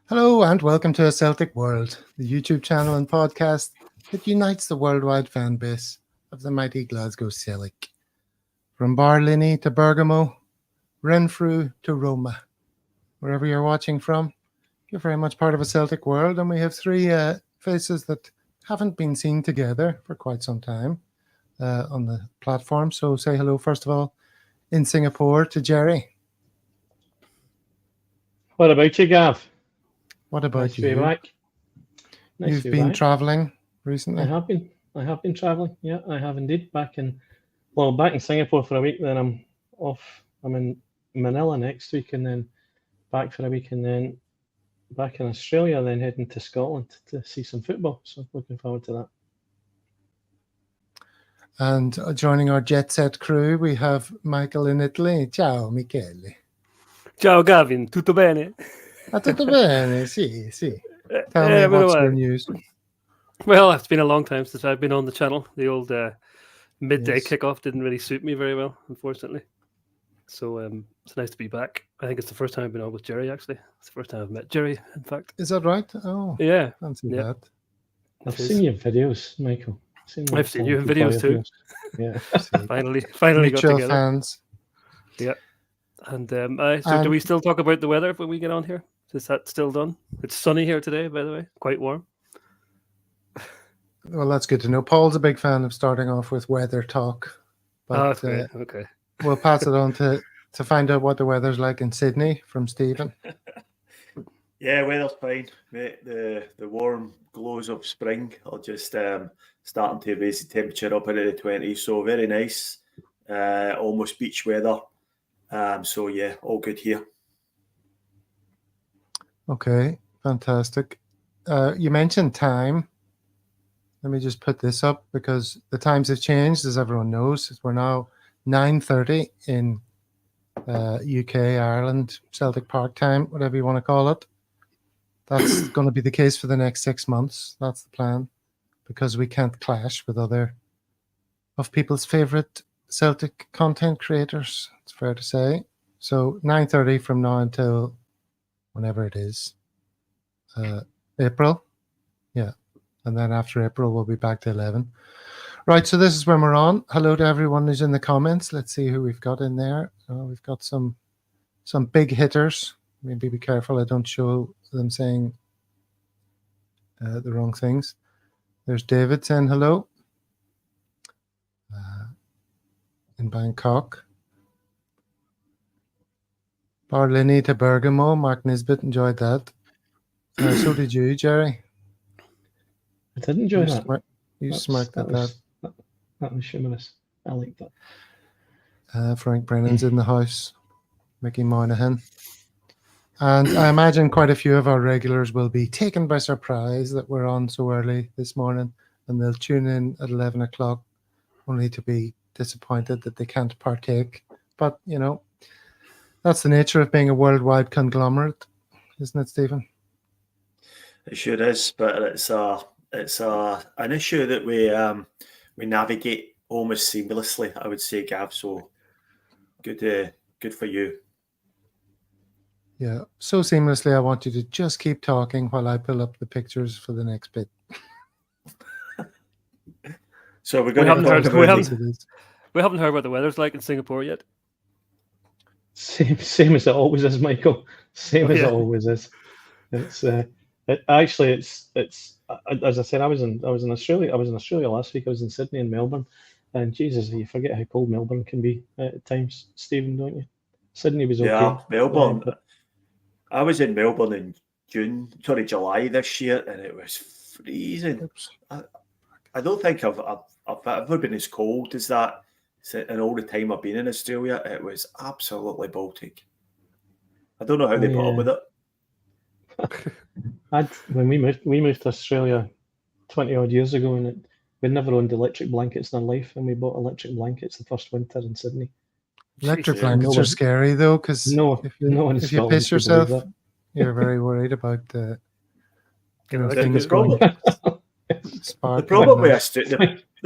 Hello and welcome to A Celtic World, the YouTube channel and podcast that unites the worldwide fan base of the mighty Glasgow Celtic. From Barlinnie to Bergamo, Renfrew to Roma, wherever you're watching from, you're very much part of A Celtic World, and we have three faces that haven't been seen together for quite some time on the platform. So say hello, first of all, in Singapore to Jerry. What about you, Gav? What about nice you? To be back. Nice You've to be been back. travelling recently? I have been travelling. Yeah, I have indeed. Back in Singapore for a week. Then I'm off. I'm in Manila next week, and then back for a week, and then back in Australia. Then heading to Scotland to see some football. So looking forward to that. And joining our jet set crew, we have Michael in Italy. Ciao, Michele. Ciao, Gavin. Tutto bene? Tutto bene, sì. Tell me what's your news. Well, it's been a long time since I've been on the channel. The old midday kickoff didn't really suit me very well, unfortunately. So it's nice to be back. I think it's the first time I've been on with Jerry, actually. It's the first time I've met Jerry, in fact. Is that right? Oh, yeah. Fancy that. I've seen your videos, Michael. I've seen you in videos too. Yeah. finally Mutual got together. Fans. Yeah. And do we still talk about the weather when we get on here? Is that still done? It's sunny here today, by the way. Quite warm. Well, that's good to know. Paul's a big fan of starting off with weather talk. But okay. We'll pass it on to find out what the weather's like in Sydney from Stephen. Yeah, weather's fine, mate. The warm glows of spring are just starting to raise the temperature up into the 20s. So very nice. Almost beach weather. So yeah, all good here. Okay, fantastic. You mentioned time. Let me just put this up because the times have changed, as everyone knows. We're now 9:30 in UK, Ireland, Celtic Park time, whatever you want to call it. That's going to be the case for the next 6 months. That's the plan, because we can't clash with other of people's favourite Celtic content creators. It's fair to say. So 9:30 from now until whenever it is, April. Yeah. And then after April, we'll be back to 11. Right, so this is when we're on. Hello to everyone who's in the comments. Let's see who we've got in there. We've got some big hitters. Maybe be careful I don't show them saying the wrong things. There's David saying hello. In Bangkok. Barlinnie to Bergamo. Mark Nisbet enjoyed that. So did you, Jerry. I did enjoy that. You smirked at that. That was humorous. I like that. Frank Brennan's in the house. Mickey Moynihan. And I imagine quite a few of our regulars will be taken by surprise that we're on so early this morning, and they'll tune in at 11 o'clock only to be disappointed that they can't partake. But, you know, that's the nature of being a worldwide conglomerate, isn't it, Stephen? It sure is, but it's an issue that we navigate almost seamlessly, I would say, Gav. So good for you. Yeah, so seamlessly. I want you to just keep talking while I pull up the pictures for the next bit. So we're going to we haven't heard what the weather's like in Singapore yet. Same as it always is, Michael. Same as it always is. It's as I said, I was in Australia. I was in Australia last week. I was in Sydney and Melbourne, and Jesus, you forget how cold Melbourne can be at times, Stephen, don't you? Sydney was okay. Yeah, Melbourne. I was in Melbourne in July this year, and it was freezing. I don't think I've ever been as cold as that in all the time I've been in Australia. It was absolutely Baltic. I don't know how they put up with it. When we moved to Australia 20 odd years ago, and we'd never owned electric blankets in our life, and we bought electric blankets the first winter in Sydney. Electric blankets are scary though, because if you piss yourself, you're very worried about the things going. The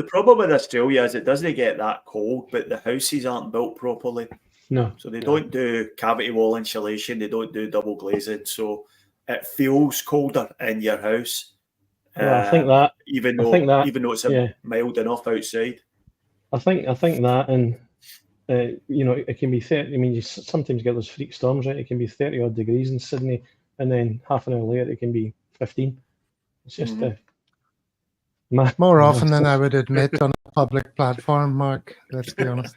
problem with Australia is it doesn't get that cold, but the houses aren't built properly. No. So they don't do cavity wall insulation. They don't do double glazing. So it feels colder in your house. Well, I think that even I though think that, even though it's yeah. mild enough outside. I think that, and it can be 30. I mean, you sometimes get those freak storms, right? It can be 30 odd degrees in Sydney, and then half an hour later it can be 15. It's just more often than I would admit on a public platform, Mark. Let's be honest.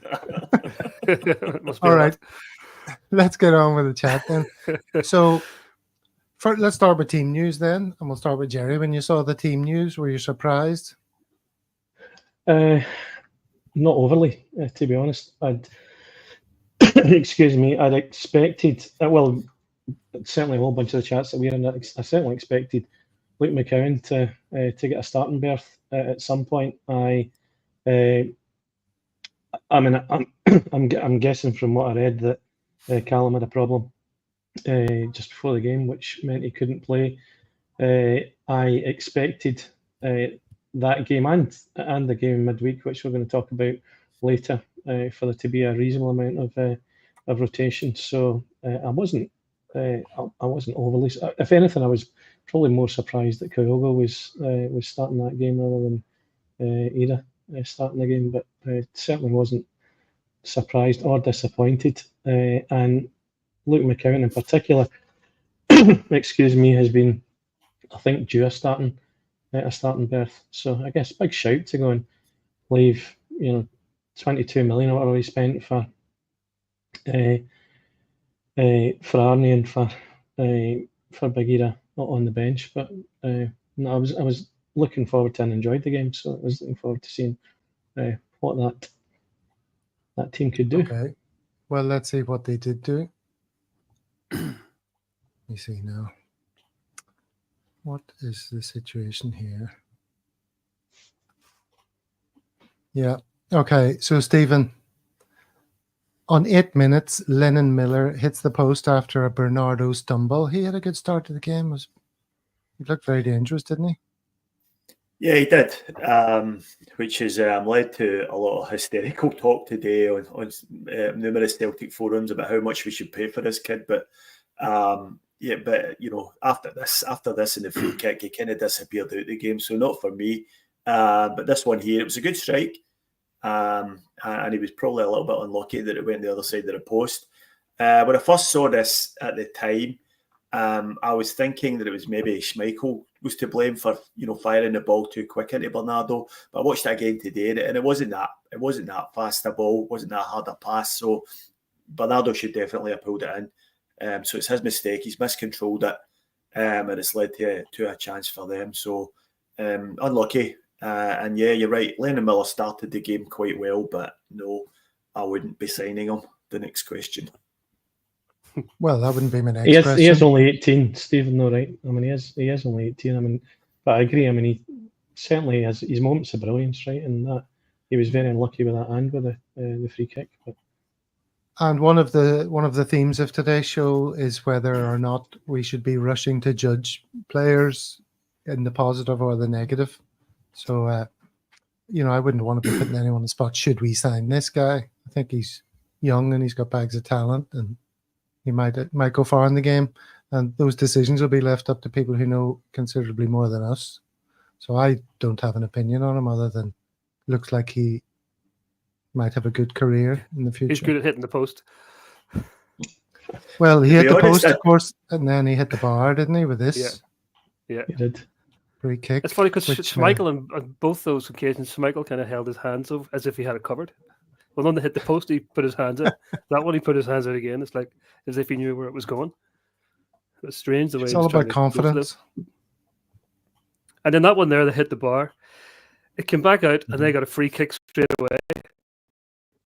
All right, let's get on with the chat then. So, let's start with team news then, and we'll start with Jerry. When you saw the team news, were you surprised? Not overly, to be honest. Excuse me. I'd expected. Well, certainly a whole bunch of the chats that we're in. I certainly expected Luke McCowan to get a starting berth at some point. I mean, I'm guessing from what I read that Callum had a problem just before the game, which meant he couldn't play. I expected that game and the game midweek, which we're going to talk about later, for there to be a reasonable amount of rotation. So I wasn't overly. If anything, I was probably more surprised that Kyogo was starting that game rather than Ida starting the game. But certainly wasn't surprised or disappointed. And Luke McCowan in particular, excuse me, has been, I think, due a starting berth. So I guess big shout to go and leave 22 million or whatever he spent for Arnie and for Big Ida on the bench. But no, I was looking forward to and enjoyed the game. So I was looking forward to seeing what that team could do. Okay. Well, let's see what they did do. Let me see now. What is the situation here? Yeah. Okay. So, Stephen, on 8 minutes, Lennon Miller hits the post after a Bernardo stumble. He had a good start to the game. He looked very dangerous, didn't he? Yeah, he did, which has led to a lot of hysterical talk today on numerous Celtic forums about how much we should pay for this kid. But after this and the free kick, he kind of disappeared out of the game. So not for me. But this one here, it was a good strike, and he was probably a little bit unlucky that it went the other side of the post. When I first saw this at the time, I was thinking that it was maybe Schmeichel was to blame for firing the ball too quick into Bernardo. But I watched it again today, and it wasn't that fast a ball, wasn't that hard a pass. So Bernardo should definitely have pulled it in. So it's his mistake. He's miscontrolled it, and it's led to a chance for them. So unlucky. And yeah, you're right. Lennon Miller started the game quite well, but no, I wouldn't be signing him. The next question. Well, that wouldn't be my next question. He is only 18, Stephen, though, right? I mean, he is only 18. I mean, but I agree. I mean, he certainly has his moments of brilliance, right? And that he was very unlucky with that and with the free kick. But. And one of the themes of today's show is whether or not we should be rushing to judge players in the positive or the negative. So, I wouldn't want to be putting anyone on the spot. Should we sign this guy? I think he's young and he's got bags of talent, and he might go far in the game. And those decisions will be left up to people who know considerably more than us. So I don't have an opinion on him other than looks like he might have a good career in the future. He's good at hitting the post. Well, he hit the post, of course, and then he hit the bar, didn't he, with this? Yeah, he did. Free kick. It's funny because Schmeichel on both those occasions, Schmeichel kind of held his hands over as if he had it covered. Well, on the hit the post, he put his hands out. That one, he put his hands out again. It's like as if he knew where it was going. It was strange the way it's he was all about confidence. And then that one there, that hit the bar, it came back out, and they got a free kick straight away.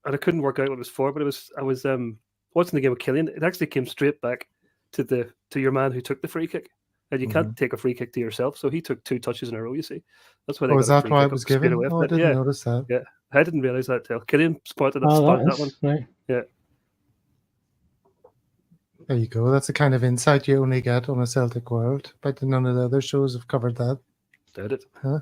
And I couldn't work out what it was for, but I was watching the game with Killian. It actually came straight back to your man who took the free kick. And you can't take a free kick to yourself, so he took 2 touches in a row. You see, that's why. Was that why it was given? Oh, I didn't notice that. Yeah, I didn't realize that till Killian spotted that one. Right. Yeah. There you go. That's the kind of insight you only get on a Celtic World. But none of the other shows have covered that. Did it? Huh?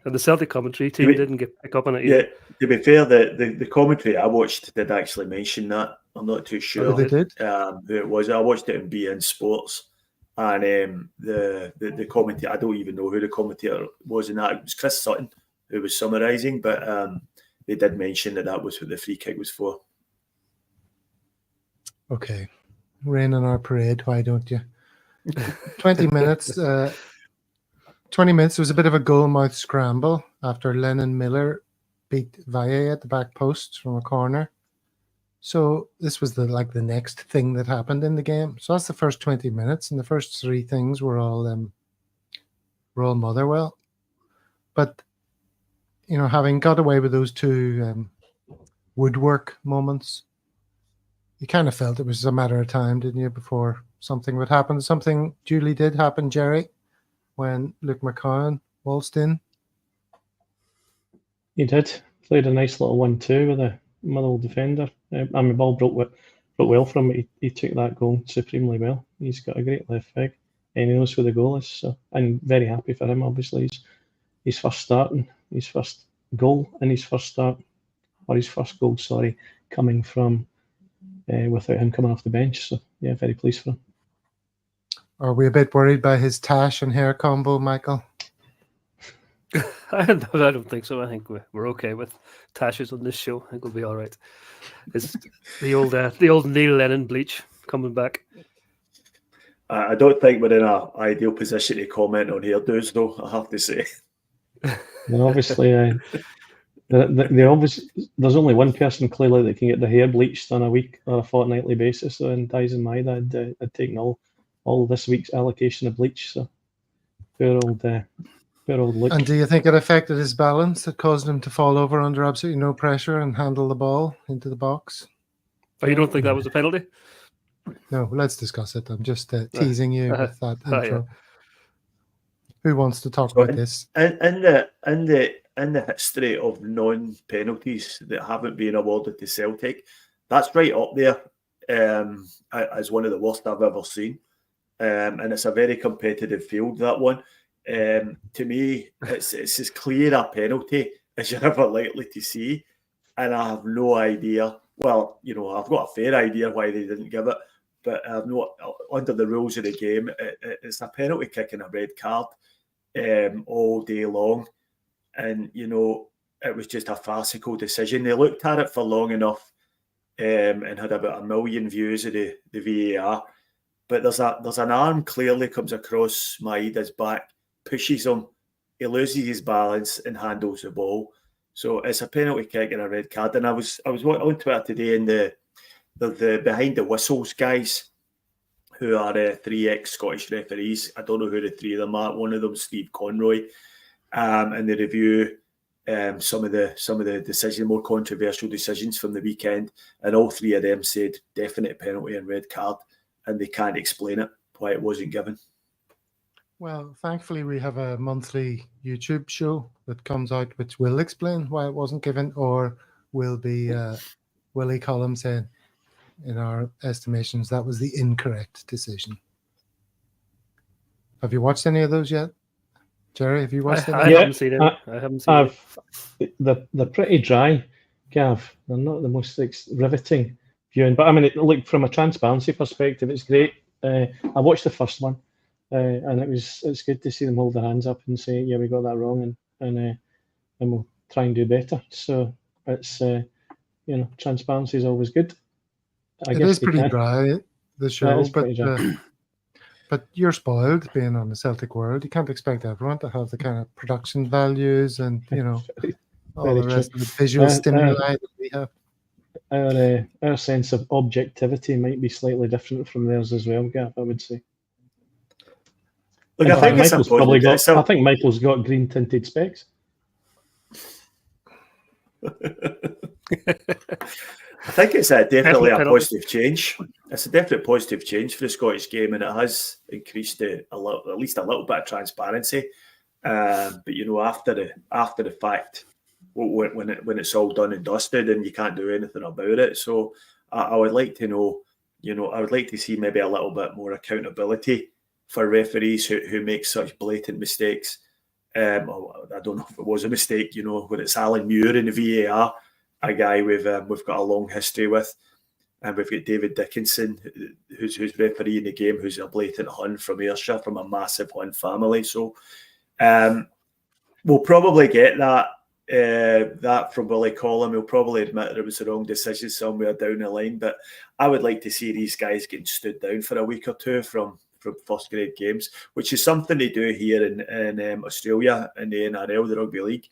And the Celtic commentary team didn't pick up on it either. Yeah, to be fair, the commentary I watched did actually mention that. I'm not too sure they did? who it was. I watched it in BN Sports. And the commentator, I don't even know who the commentator was in that. It was Chris Sutton who was summarising, but they did mention that was what the free kick was for. Okay. Rain on our parade, why don't you? 20 minutes. 20 minutes. There was a bit of a goal-mouth scramble after Lennon Miller beat Valle at the back post from a corner. So this was the next thing that happened in the game. So that's the first 20 minutes, and the first three things were all Motherwell. But having got away with those two woodwork moments, you kind of felt it was a matter of time, didn't you, before something would happen. Something duly did happen, Jerry, when Luke McCowan waltzed in. He did. Played a nice little 1-2 with a Motherwell defender. The ball broke well from him. He took that goal supremely well. He's got a great left leg, and he knows who the goal is. So I'm very happy for him. Obviously, his first goal, coming from without him coming off the bench. So yeah, very pleased for him. Are we a bit worried by his tash and hair combo, Michael? I don't think so. I think we're okay with tashes on this show. I think we'll be all right. It's the old Neil Lennon bleach coming back. I don't think we're in an ideal position to comment on hairdos, though, I have to say. Well, obviously, there's only one person clearly that can get the hair bleached on a week or a fortnightly basis. So, and Tyson Maida had taken all this week's allocation of bleach. So, poor old Luke. And do you think it affected his balance? It caused him to fall over under absolutely no pressure and handle the ball into the box? Oh, you don't think that was a penalty? No, let's discuss it. I'm just teasing you with that intro. Yeah. Who wants to talk about this? In the history of non-penalties that haven't been awarded to Celtic, that's right up there as one of the worst I've ever seen. And it's a very competitive field, that one. To me, it's as clear a penalty as you're ever likely to see, and I have no idea. Well, I've got a fair idea why they didn't give it, but I've no, under the rules of the game, it's a penalty kick and a red card all day long, and it was just a farcical decision. They looked at it for long enough and had about 1 million views of the VAR, but there's an arm clearly comes across Maeda's back, pushes him, he loses his balance and handles the ball. So it's a penalty kick and a red card. And I was on Twitter today, and the behind the whistles guys, who are 3 ex-Scottish referees. I don't know who the 3 of them are. One of them, Steve Conroy, and they review some of the more controversial decisions from the weekend. And all 3 of them said definite penalty and red card, and they can't explain it why it wasn't given. Well, thankfully, we have a monthly YouTube show that comes out which will explain why it wasn't given, or will be Willie Collum saying, in our estimations, that was the incorrect decision. Have you watched any of those yet? Jerry, have you watched any? I haven't seen it. I haven't seen it. They're pretty dry, Gav. They're not the most riveting viewing. But I mean, look, from a transparency perspective, it's great. I watched the first one. And it's good to see them hold their hands up and say, yeah, we got that wrong, and we'll try and do better. So it's transparency is always good. It is pretty dry, the show, but you're spoiled being on the Celtic World. You can't expect everyone to have the kind of production values and all the rest of the visual stimuli that we have. Our sense of objectivity might be slightly different from theirs as well, Gav, I would say. Look, I think Michael's got green tinted specs. I think it's definitely a positive change. It's a definite positive change for the Scottish game, and it has increased at least a little bit of transparency. But after the fact, when it's all done and dusted, and you can't do anything about it. So I would like to know. I would like to see maybe a little bit more accountability for referees who make such blatant mistakes. I don't know if it was a mistake, when it's Alan Muir in the VAR, a guy we've got a long history with. and we've got David Dickinson, who's refereeing the game, who's a blatant Hun from Ayrshire, from a massive Hun family. So we'll probably get that from Willie Collum. He'll probably admit that it was the wrong decision somewhere down the line, but I would like to see these guys getting stood down for a week or two from first grade games, which is something they do here in Australia in the NRL, the Rugby League.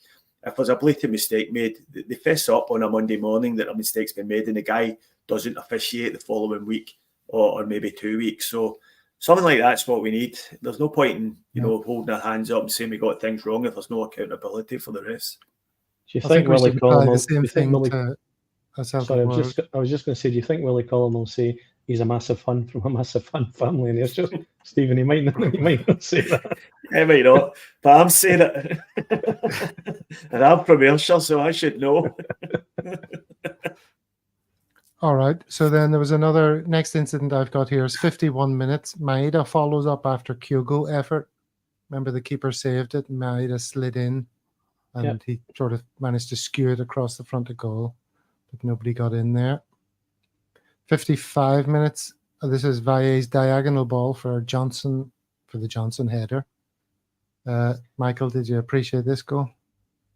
If there's a blatant mistake made, they fess up on a Monday morning that a mistake's been made, and the guy doesn't officiate the following week or maybe 2 weeks. So something like that's what we need. There's no point in holding our hands up and saying we got things wrong if there's no accountability for the refs. Do you think Willie Collum will the same thing to Sorry, I was just going to say, do you think Willie Collum will say he's a massive Hun from a massive Hun family? And it's just Stephen, he might not say that. He might not, but I'm saying it, and I'm from Ayrshire, so I should know. All right. So then there was another next incident I've got here is 51 minutes. Maeda follows up after Kyogo effort. Remember the keeper saved it, and Maeda slid in, and he sort of managed to skew it across the front of goal, but nobody got in there. 55 minutes. This is Valle's diagonal ball for Johnson, for the Johnson header. Michael, did you appreciate this goal?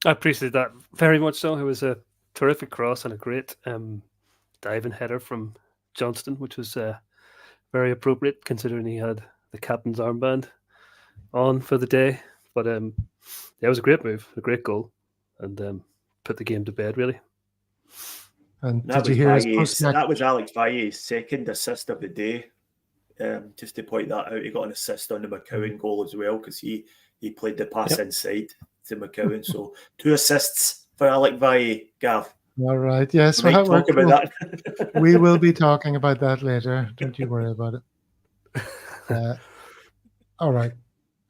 I appreciate that very much so. It was a terrific cross and a great diving header from Johnston, which was very appropriate considering he had the captain's armband on for the day. But it was a great move, a great goal, and put the game to bed, really. And did you hear that was Alex Valle's second assist of the day. Just to point that out, he got an assist on the McCowan goal as well because he played the pass inside to McCowan. So 2 assists for Alex Valle, Gav. All right. Yes, we might talk about that. We will be talking about that later. Don't you worry about it. All right.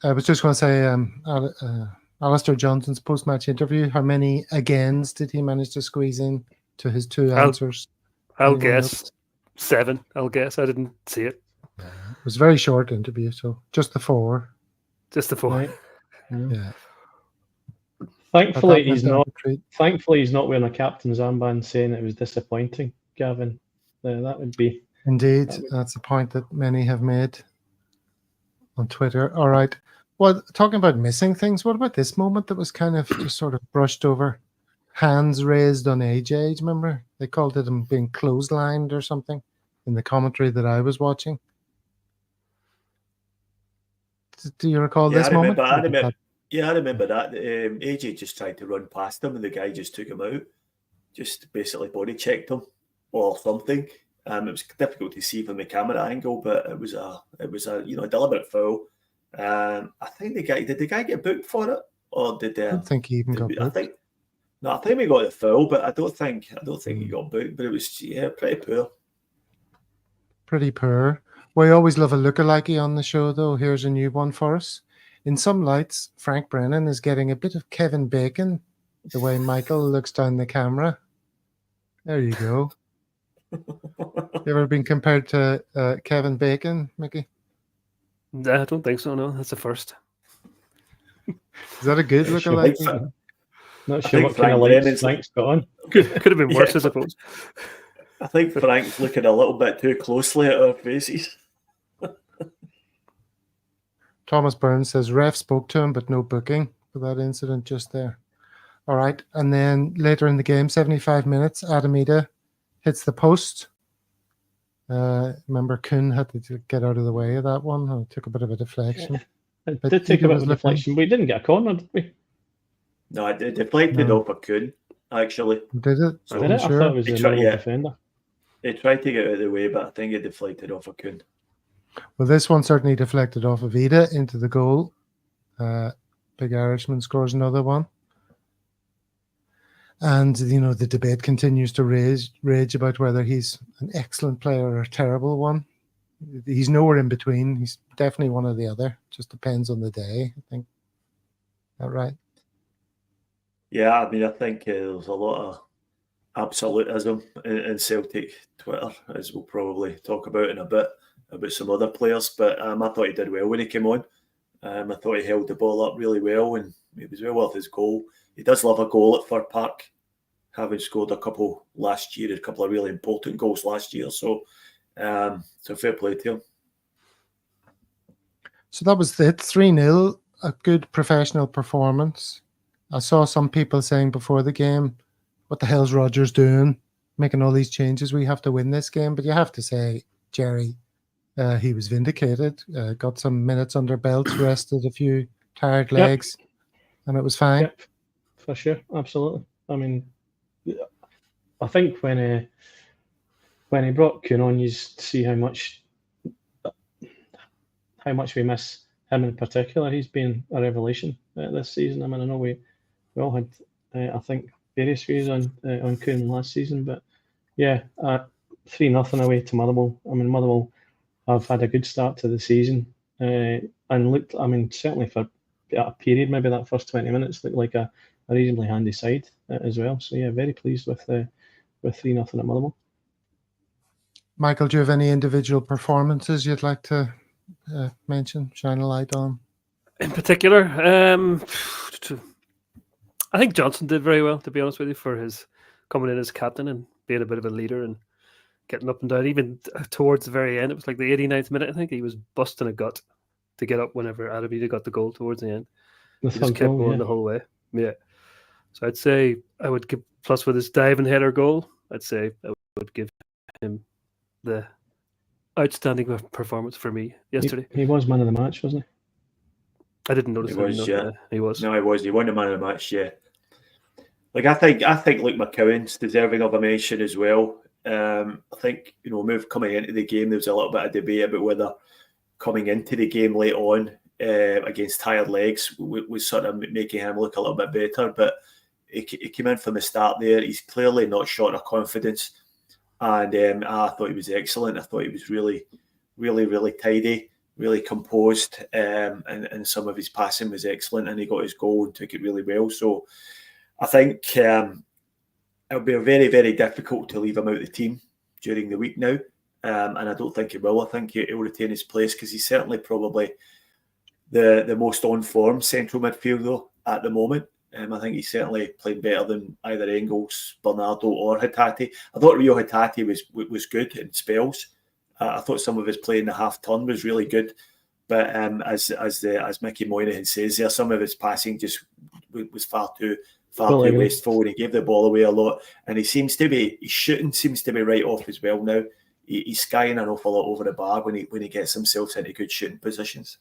I was just going to say, Alistair Johnson's post-match interview, how many agains did he manage to squeeze in to his 2 answers? I'll guess 7. I'll guess. I didn't see it. It was a very short interview, so just the 4. Just the 4. Right. Yeah. Thankfully, he's not wearing a captain's armband saying it was disappointing, Gavin. That would be... Indeed, that's a point that many have made on Twitter. All right. Well, talking about missing things, what about this moment that was kind of just sort of brushed over? Hands raised on AJ, remember? They called it him being clotheslined or something in the commentary that I was watching. Do you recall this moment? I remember that. AJ just tried to run past him and the guy just took him out. Just basically body checked him or something. It was difficult to see from the camera angle, but it was a deliberate foul. I think did the guy get booked for it? Or did I don't think he even got booked. I think we got the foul, but I don't think he got booked. But it was pretty poor. Pretty poor. We always love a lookalike on the show, though. Here's a new one for us. In some lights, Frank Brennan is getting a bit of Kevin Bacon, the way Michael looks down the camera. There you go. You ever been compared to Kevin Bacon, Mickey? I don't think so, no. That's the first. Is that a good lookalike? Not sure what kind of lights Frank's got on. Could have been worse, I suppose. I think Frank's looking a little bit too closely at our faces. Thomas Burns says ref spoke to him, but no booking for that incident just there. All right. And then later in the game, 75 minutes, Adamida hits the post. Remember, Kuhn had to get out of the way of that one. It took a bit of a deflection. It did take a bit of a deflection, but we didn't get a corner, did we? No, it deflected off a Kuhn, actually. Did it? So did it? Sure. I thought it was a defender. They tried to get out of the way, but I think it deflected off a Kuhn. Well, this one certainly deflected off of Vida into the goal. Big Irishman scores another one. And, the debate continues to rage about whether he's an excellent player or a terrible one. He's nowhere in between. He's definitely one or the other. Just depends on the day, I think. Is that right? Yeah, I mean, I think there's a lot of absolutism in Celtic Twitter, as we'll probably talk about in a bit, about some other players. But I thought he did well when he came on. I thought he held the ball up really well and he was well worth his goal. He does love a goal at Fir Park having scored a couple last year, a couple of really important goals last year. So fair play to him. So that was it, 3-0, a good professional performance. I saw some people saying before the game, what the hell's Rodgers doing, making all these changes? We have to win this game. But you have to say, Jerry, he was vindicated, got some minutes under belts, rested a few tired legs, and it was fine. Yep, for sure, absolutely. I mean, I think when he brought Kuhn on, you see how much we miss him in particular. He's been a revelation this season. I mean, I know we all had, I think, various views on Kuhn last season, but yeah, 3-0 away to Motherwell. I mean, Motherwell have had a good start to the season and looked, I mean, certainly for a period, maybe that first 20 minutes looked like a reasonably handy side as well. So yeah, very pleased with 3-0 at Motherwell. Michael, do you have any individual performances you'd like to mention, shine a light on? In particular, I think Johnson did very well, to be honest with you, for his coming in as captain and being a bit of a leader and getting up and down. Even towards the very end, it was like the 89th minute, I think, he was busting a gut to get up whenever Adabida got the goal towards the end. He just kept going the whole way. Yeah. So I'd say I would give, plus with his dive and header goal, I'd say I would give him the outstanding performance for me yesterday. He was man of the match, wasn't he? I didn't notice he was. He was. No, he was. He won the man of the match. Yeah. Like I think Luke McCowan's deserving of a mention as well. I think coming into the game, there was a little bit of debate about whether coming into the game late on against tired legs was sort of making him look a little bit better. But he came in from the start there. He's clearly not short of confidence. And I thought he was excellent. I thought he was really, really, really tidy, really composed. And some of his passing was excellent. And he got his goal and took it really well. So I think it'll be very, very difficult to leave him out of the team during the week now. And I don't think he will. I think he'll retain his place because he's certainly probably the most on-form central midfielder at the moment. I think he's certainly playing better than either Engels, Bernardo or Hatate. I thought Rio Hatate was good in spells. I thought some of his play in the half turn was really good. But as Mickey Moynihan says there, some of his passing just was far too wasteful, and he gave the ball away a lot. And his shooting seems to be right off as well now. He's skying an awful lot over the bar when he gets himself into good shooting positions.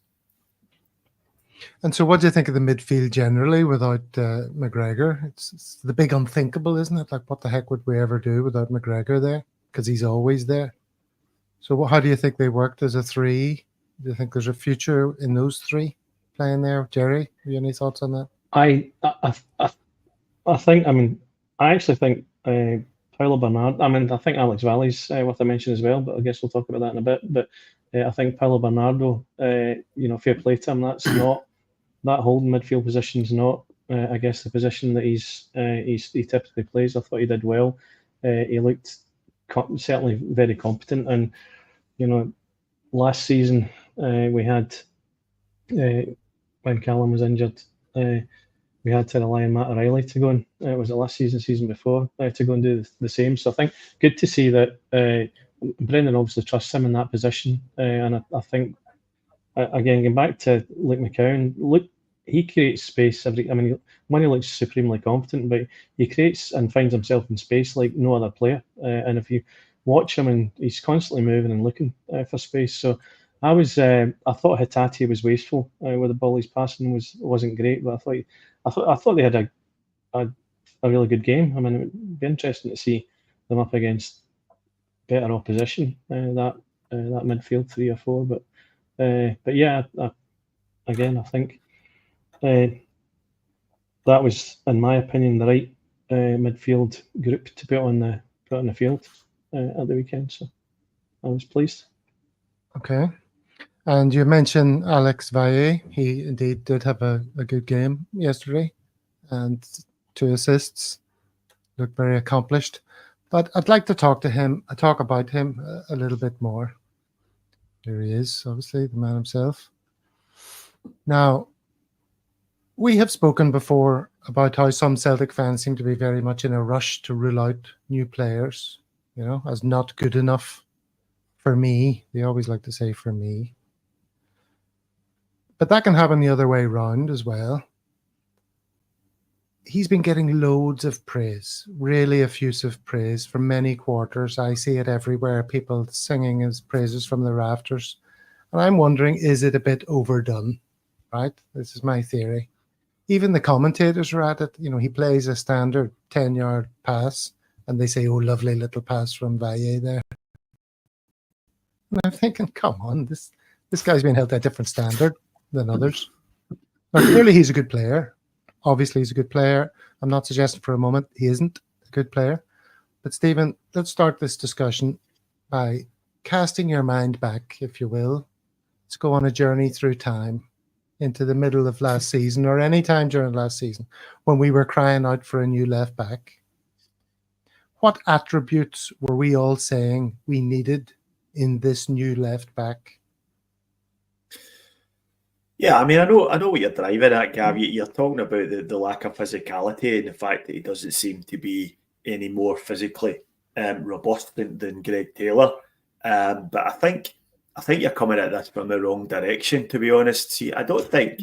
And so what do you think of the midfield generally without McGregor? It's the big unthinkable, isn't it? Like, what the heck would we ever do without McGregor there? Because he's always there. So how do you think they worked as a three? Do you think there's a future in those three playing there? Jerry, have you any thoughts on that? I think, I actually think Paulo Bernardo, I think Alex Valle's worth a mention as well, but I guess we'll talk about that in a bit. But I think Paulo Bernardo, fair play to him. That's not, that holding midfield position is not, I guess, the position that he typically plays. I thought he did well. He looked certainly very competent. And, last season we had, when Callum was injured, we had to rely on Matt O'Reilly to go and was it last season before, to go and do the same. So I think good to see that Brendan obviously trusts him in that position. And I think, again, going back to Luke McCowan, he creates space. Money looks supremely competent, but he creates and finds himself in space like no other player. And if you watch him, and he's constantly moving and looking for space. So I thought Hatate was wasteful with the ball. His passing wasn't great, but I thought they had a really good game. It would be interesting to see them up against better opposition, that midfield 3 or 4. But yeah, again, I think that was, in my opinion, the right midfield group to put on the field at the weekend. So I was pleased. Okay. And you mentioned Alex Valle. He indeed did have a good game yesterday, and 2 assists. Looked very accomplished. But I'd like to talk about him a little bit more. There he is, obviously, the man himself. Now, We have spoken before about how some Celtic fans seem to be very much in a rush to rule out new players, as not good enough for me. They always like to say for me. But that can happen the other way around as well. He's been getting loads of praise, really effusive praise for many quarters. I see it everywhere, people singing his praises from the rafters. And I'm wondering, is it a bit overdone? Right? This is my theory. Even the commentators are at it. He plays a standard 10-yard pass, and they say, "Oh, lovely little pass from Valle there." And I'm thinking, come on, this guy's been held to a different standard than others. Now, clearly he's a good player. Obviously, he's a good player. I'm not suggesting for a moment he isn't a good player. But Stephen, let's start this discussion by casting your mind back, if you will. Let's go on a journey through time into the middle of last season, or any time during last season, when we were crying out for a new left back. What attributes were we all saying we needed in this new left back? Yeah, I mean, I know what you're driving at, Gav. You're talking about the lack of physicality and the fact that he doesn't seem to be any more physically robust than Greg Taylor. But I think you're coming at this from the wrong direction, to be honest. See, I don't think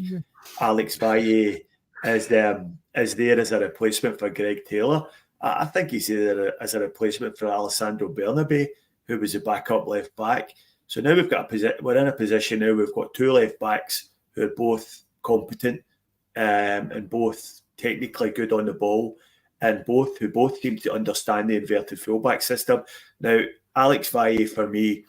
Alex Valle is there as a replacement for Greg Taylor. I think he's there as a replacement for Alessandro Bernabe, who was a backup left back. So now we're in a position now we've got two left backs who are both competent and both technically good on the ball, and who both seem to understand the inverted fullback system. Now, Alex Valle, for me,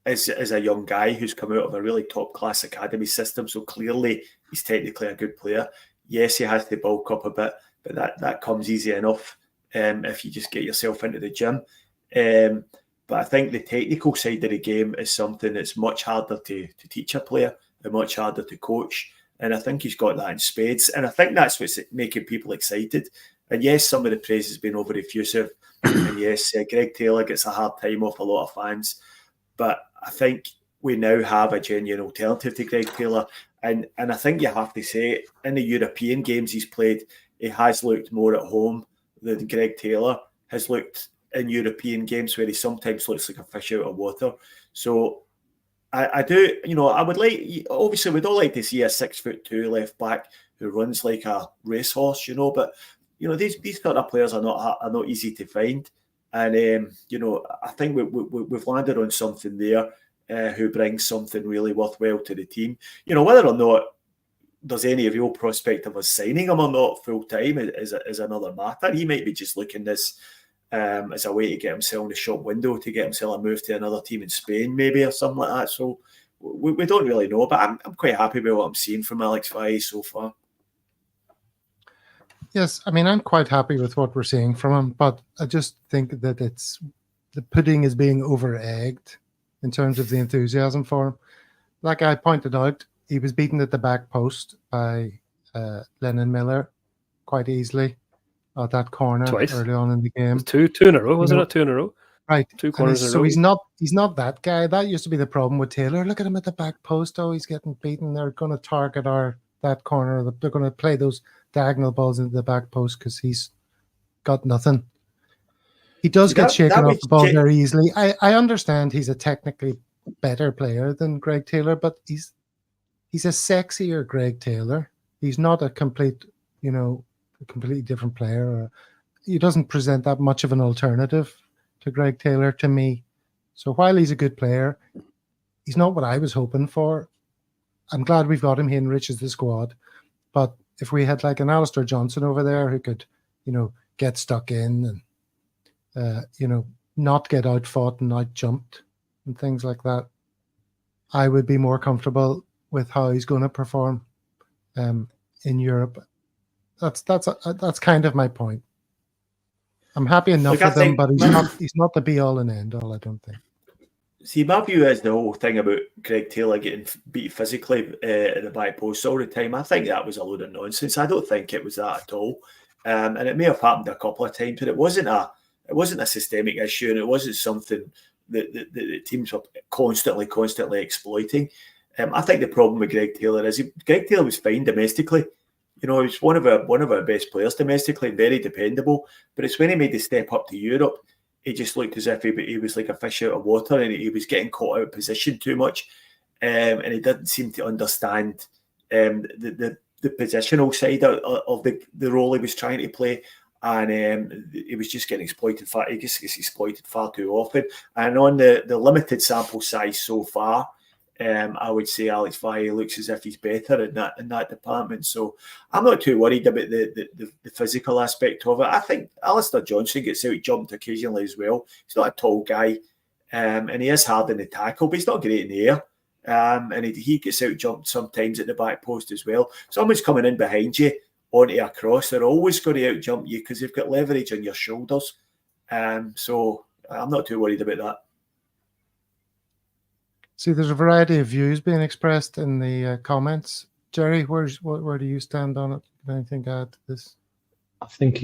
is a young guy who's come out of a really top-class academy system, so clearly he's technically a good player. Yes, he has to bulk up a bit, but that comes easy enough if you just get yourself into the gym. But I think the technical side of the game is something that's much harder to teach a player and much harder to coach. And I think he's got that in spades. And I think that's what's making people excited. And yes, some of the praise has been over effusive. And yes, Greg Taylor gets a hard time off a lot of fans. But I think we now have a genuine alternative to Greg Taylor. And I think you have to say, in the European games he's played, he has looked more at home than Greg Taylor has looked in European games, where he sometimes looks like a fish out of water. So I do, I would like, obviously we'd all like to see a 6'2" left back who runs like a racehorse, but these sort of players are not easy to find. And I think we've landed on something there who brings something really worthwhile to the team. Whether or not there's any real prospect of us signing him or not full time is another matter. He might be just looking this as a way to get himself in the shop window, to get himself a move to another team in Spain, maybe, or something like that. So we don't really know, but I'm quite happy with what I'm seeing from Alex Valle so far. Yes, I mean, I'm quite happy with what we're seeing from him, but I just think that the pudding is being over-egged in terms of the enthusiasm for him. Like I pointed out, he was beaten at the back post by Lennon Miller quite easily at that corner twice early on in the game. Two in a row, wasn't it? 2 in a row. Right. 2 corners in a row. So he's not that guy. That used to be the problem with Taylor. Look at him at the back post. Oh, he's getting beaten. They're going to target that corner. They're going to play those diagonal balls into the back post because he's got nothing. He does get shaken off the ball very easily. I understand he's a technically better player than Greg Taylor, but he's a sexier Greg Taylor. He's not a completely different player. He doesn't present that much of an alternative to Greg Taylor to me. So while he's a good player, he's not what I was hoping for. I'm glad we've got him. He enriches the squad. But if we had like an Alistair Johnson over there who could, get stuck in and, not get outfought and out-jumped and things like that, I would be more comfortable with how he's going to perform in Europe. That's kind of my point. I'm happy enough with him, but he's not the be all and end all, I don't think. See, my view is the whole thing about Greg Taylor getting beat physically at the back post all the time. I think that was a load of nonsense. I don't think it was that at all. And it may have happened a couple of times, but it wasn't a systemic issue, and it wasn't something that the teams were constantly exploiting. I think the problem with Greg Taylor is Greg Taylor was fine domestically. You know, he's one of our best players domestically, very dependable. But it's when he made the step up to Europe, he just looked as if he was like a fish out of water, and he was getting caught out of position too much, and he didn't seem to understand the positional side of the role he was trying to play, and he was just getting exploited. He just gets exploited far too often. And on the limited sample size so far, I would say Alex Valle looks as if he's better in that department. So I'm not too worried about the physical aspect of it. I think Alistair Johnson gets out jumped occasionally as well. He's not a tall guy, and he is hard in the tackle, but he's not great in the air. And he gets out jumped sometimes at the back post as well. Someone's coming in behind you onto a cross, they're always going to out jump you because they've got leverage on your shoulders. So I'm not too worried about that. See, there's a variety of views being expressed in the comments. Jerry, where do you stand on it? Anything to add to this? I think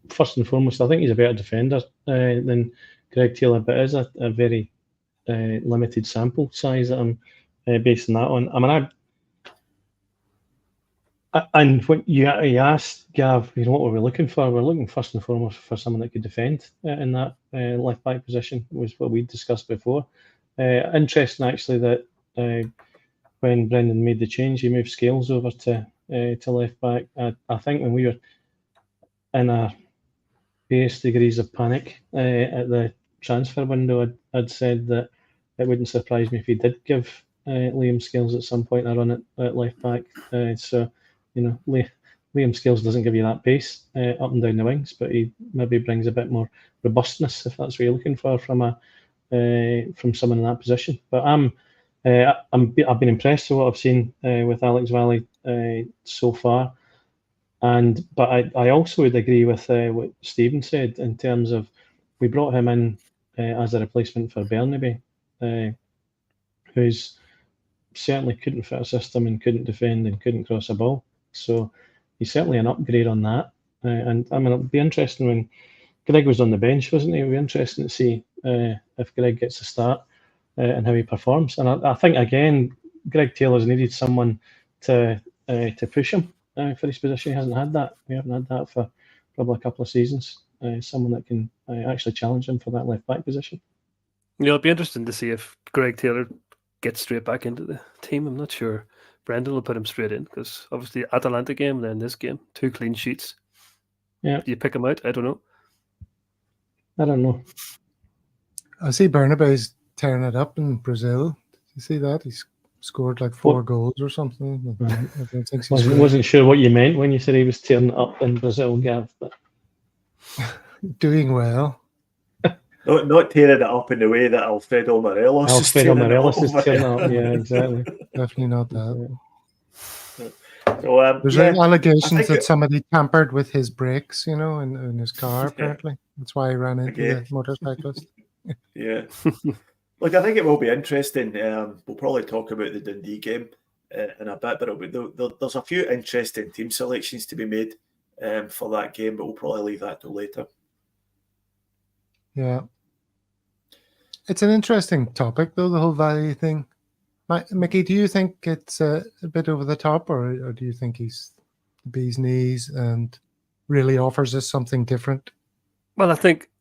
first and foremost, I think he's a better defender than Greg Taylor, but it is a very limited sample size that I'm basing that on. I mean, and when you asked Gav, what were we looking for? We're looking first and foremost for someone that could defend in that left back position, was what we discussed before. Interesting, actually, that when Brendan made the change, he moved Scales over to left back. I think when we were in our various degrees of panic at the transfer window, I'd said that it wouldn't surprise me if he did give Liam Scales at some point a run at left back. So, Liam Scales doesn't give you that pace up and down the wings, but he maybe brings a bit more robustness, if that's what you're looking for from someone in that position. But I've been impressed with what I've seen with Alex Valle so far, but I also would agree with what Stephen said in terms of we brought him in as a replacement for Bernabe, who's certainly couldn't fit a system and couldn't defend and couldn't cross a ball. So he's certainly an upgrade on that. And I mean, it'll be interesting when Greg was on the bench, wasn't he? It'll be interesting to see if Greg gets a start and how he performs. And I think, again, Greg Taylor's needed someone to push him for his position. He hasn't had that. We haven't had that for probably a couple of seasons. Someone that can actually challenge him for that left back position. Yeah, it'll be interesting to see if Greg Taylor gets straight back into the team. I'm not sure Brendan will put him straight in because obviously Atalanta game and then this game, 2 clean sheets. Yeah. Do you pick him out? I don't know. I see Bernabe's tearing it up in Brazil. Did you see that? He's scored like 4 goals or something. I wasn't sure what you meant when you said he was tearing it up in Brazil, Gav. But doing well. Not tearing it up in the way that Alfredo Morelos is tearing it up. Yeah, exactly. Definitely not that. So, there's allegations that somebody tampered with his brakes, in his car, apparently. That's why he ran into the motorcyclist. Yeah. Look, I think it will be interesting. We'll probably talk about the Dundee game in a bit, but there's a few interesting team selections to be made for that game, but we'll probably leave that till later. Yeah. It's an interesting topic, though, the whole Valle thing. Mickey, do you think it's a bit over the top, or do you think he's the bee's knees and really offers us something different? Well, I think,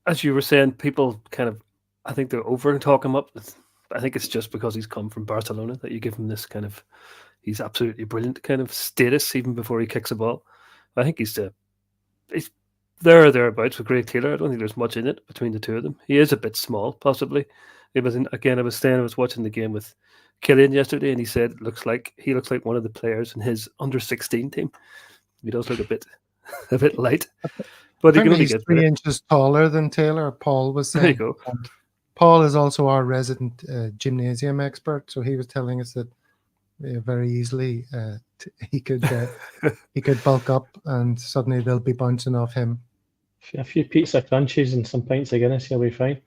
as you were saying, people I think they're over talk him up. I think it's just because he's come from Barcelona that you give him this kind of, he's absolutely brilliant kind of status even before he kicks a ball. I think he's there or thereabouts with Greg Taylor. I don't think there's much in it between the two of them. He is a bit small, possibly. I was watching the game with Killian yesterday, and he said he looks like one of the players in his under-16 team. He does look a bit light, but he can only get 3 inches taller than Taylor. Paul was saying. There you go. And Paul is also our resident gymnasium expert, so he was telling us that very easily he could bulk up, and suddenly they'll be bouncing off him. A few pizza crunches and some pints of Guinness, he'll be fine.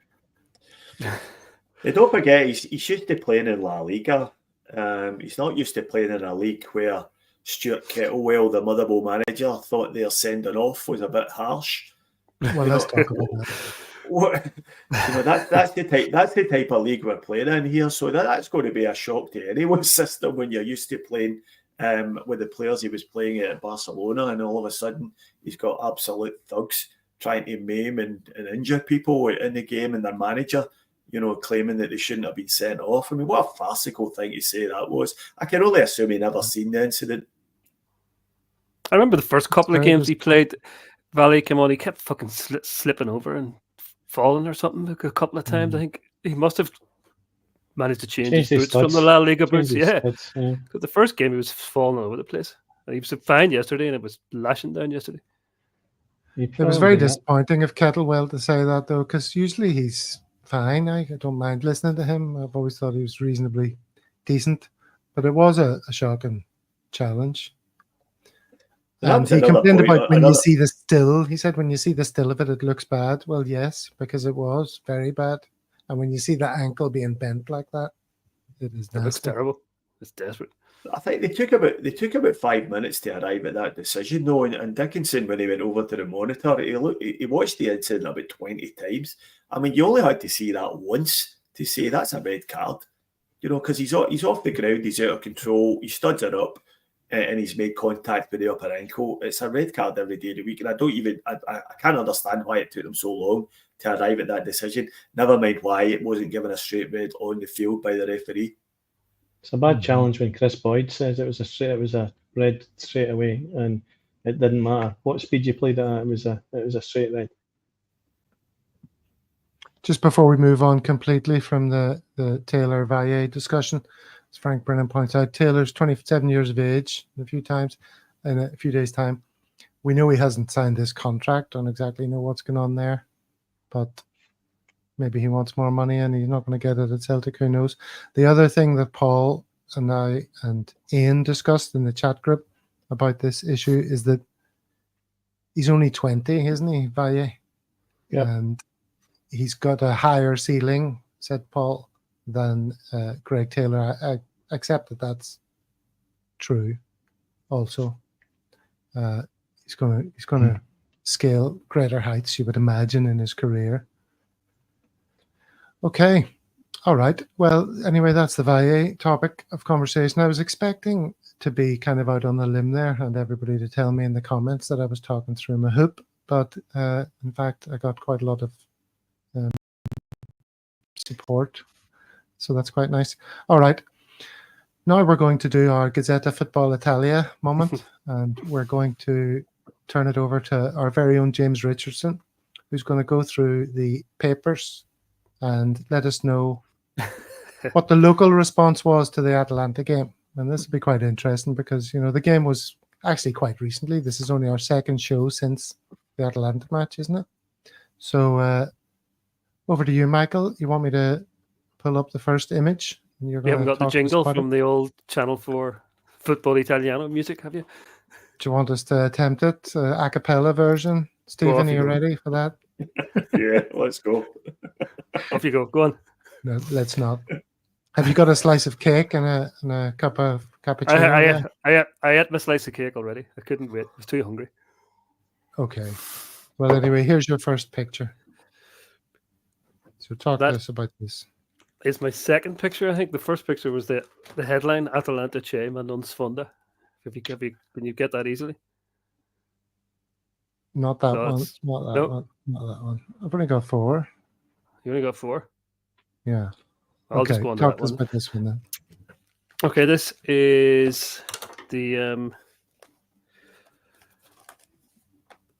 Don't forget, he's used to playing in La Liga. He's not used to playing in a league where Stuart Kettlewell, the Motherwell manager, thought their sending off was a bit harsh. Well, let's talk about that. that's the type of league we're playing in here. So that's going to be a shock to anyone's system when you're used to playing with the players he was playing at Barcelona, and all of a sudden he's got absolute thugs trying to maim and injure people in the game, and their manager, claiming that they shouldn't have been sent off. I mean, what a farcical thing to say that was. I can only assume he never seen the incident. I remember the first couple of games he played, Valle came on, he kept fucking slipping over and falling or something a couple of times. I think he must have managed to change his boots from the La Liga boots. Yeah. Because the first game he was falling all over the place. He was fine yesterday and it was lashing down yesterday. It was very disappointing of Kettlewell to say that, though, because usually he's fine. I don't mind listening to him. I've always thought he was reasonably decent. But it was a shocking challenge. And he complained about when you see the still. He said when you see the still of it, it looks bad. Well, yes, because it was very bad. And when you see the ankle being bent like that, it is nasty. It looks terrible. It's desperate. I think they took about 5 minutes to arrive at that decision, though. And Dickinson, when he went over to the monitor, he watched the incident about 20 times. I mean, you only had to see that once to say that's a red card, because he's off the ground, he's out of control, he studs it up, and he's made contact with the upper ankle. It's a red card every day of the week, and I can't understand why it took them so long to arrive at that decision. Never mind why it wasn't given a straight red on the field by the referee. It's a bad challenge when Chris Boyd says it was a red straight away, and it didn't matter what speed you played at. It was a straight red. Just before we move on completely from the Taylor Valle discussion, as Frank Brennan points out, Taylor's 27 years of age in a few days' time. We know he hasn't signed his contract. Don't exactly know what's going on there, but maybe he wants more money and he's not going to get it at Celtic. Who knows? The other thing that Paul and I and Ian discussed in the chat group about this issue is that he's only 20, isn't he, Valle? Yeah. And he's got a higher ceiling, said Paul, than Greg Taylor. I accept that that's true. Also, he's going to scale greater heights, you would imagine, in his career. Okay. All right. Well, anyway, that's the Valle topic of conversation. I was expecting to be kind of out on the limb there and everybody to tell me in the comments that I was talking through my hoop. But in fact, I got quite a lot of support. So that's quite nice. All right. Now we're going to do our Gazzetta Football Italia moment. And we're going to turn it over to our very own James Richardson, who's going to go through the papers and let us know what the local response was to the Atalanta game. And this will be quite interesting because, the game was actually quite recently. This is only our second show since the Atalanta match, isn't it? So over to you, Michael. You want me to pull up the first image? You haven't got the jingle from the old Channel 4 Football Italiano music, have you? Do you want us to attempt it? A cappella version? Stephen, are you ready for that? Yeah, let's go. Off you go. Go on. No, let's not. Have you got a slice of cake and a cup of cappuccino? I ate my slice of cake already. I couldn't wait. I was too hungry. Okay. Well, anyway, here's your first picture. So talk to us about this. It's my second picture. I think the first picture was the headline, Atalanta c'è ma non sfonda. Can you get that easily? Not that one. Not that one. I've only got 4. You only got 4? Yeah. I'll just go on talk to that one. about this one then. Okay, this is the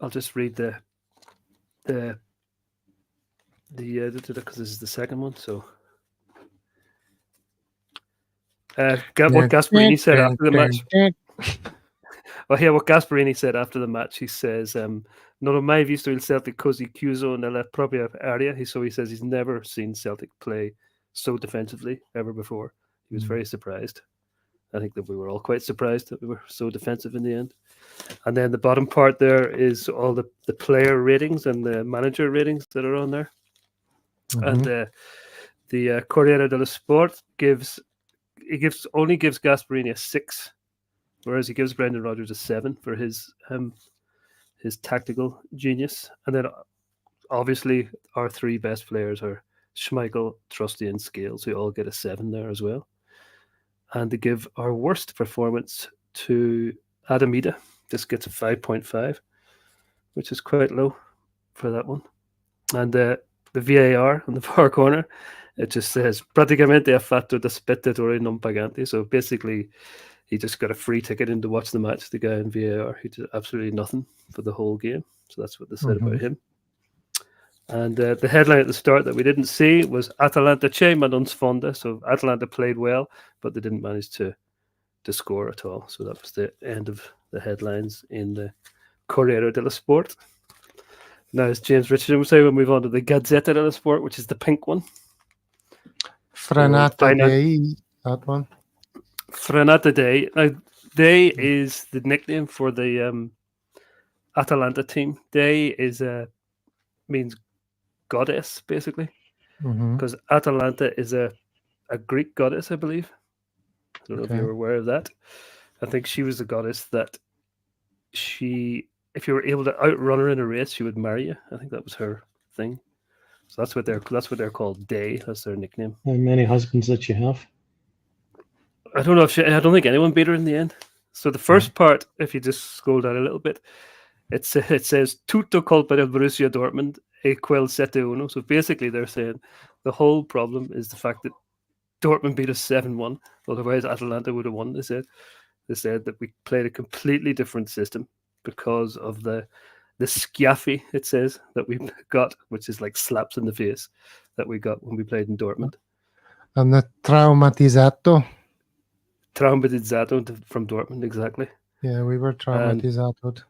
I'll just read the because this is the second one. So what Gasparini said after the match. Well, yeah, what Gasparini said after the match, he says, "Non ho mai visto il Celtic così chiuso nella propria area." So he says he's never seen Celtic play so defensively ever before. He was very surprised. I think that we were all quite surprised that we were so defensive in the end. And then the bottom part there is all the player ratings and the manager ratings that are on there. Mm-hmm. And the Corriere dello Sport only gives Gasparini a 6, whereas he gives Brendan Rodgers a 7 for his tactical genius. And then obviously, our three best players are Schmeichel, Trusty, and Scales, who all get a 7 there as well. And to give our worst performance to Adamida, this gets a 5.5, which is quite low for that one. And the VAR on the far corner, it just says praticamente ha fatto da spettatore non pagante. So basically, he just got a free ticket in to watch the match. The guy in VAR, he did absolutely nothing for the whole game. So that's what they said about him. And the headline at the start that we didn't see was Atalanta c'è ma non sfonda. So Atalanta played well, but they didn't manage to score at all. So that was the end of the headlines in the Corriere dello Sport. Now, as James Richardson would say, we'll move on to the Gazzetta dello Sport, which is the pink one. Frenata Day, that one. Frenata Day. Now, Day is the nickname for the Atalanta team. Day is means goddess, basically, because Atalanta is a Greek goddess, I believe. I don't know if you're aware of that. I think she was the goddess that if you were able to outrun her in a race, she would marry you. I think that was her thing. So that's what they're called. Day. That's their nickname. How many husbands that you have? I don't know I don't think anyone beat her in the end. So the first part, if you just scroll down a little bit, it says tutto colpa del Borussia Dortmund e quel 7-1. So basically, they're saying the whole problem is the fact that Dortmund beat us 7-1. Otherwise, Atalanta would have won. They said that we played a completely different system because of the schiaffi, it says, that we got, which is like slaps in the face, that we got when we played in Dortmund. And the traumatizzato from Dortmund, exactly. Yeah, we were traumatizzato.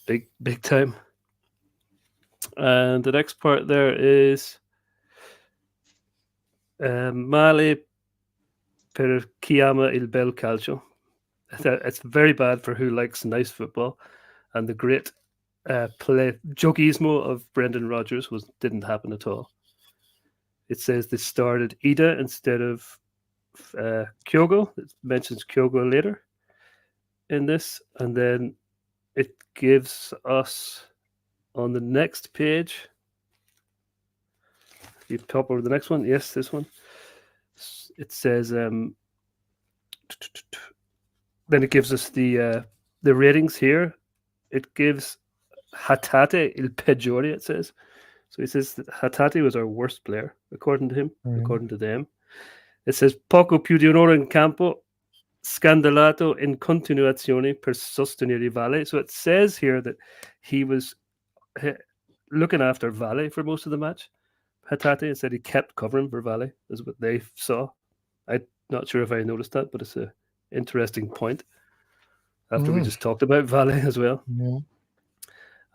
Big time. And the next part there is male per chi ama il bel calcio. It's very bad for who likes nice football. And the great jogismo of Brendan Rodgers didn't happen at all. It says they started Ida instead of Kyogo. It mentions Kyogo later in this. And then it gives us on the next page. You pop over the next one. Yes, this one. It says then it gives us the ratings here. It gives Hatate il peggiore, it says. So he says that Hatate was our worst player, according to him, according to them. It says poco più di un'ora in campo, scandalato in continuazione per sostenere Valle. So it says here that he was looking after Valle for most of the match. Hatate said he kept covering for Valle, is what they saw. I'm not sure if I noticed that, but it's an interesting point. After we just talked about Valle as well. Yeah.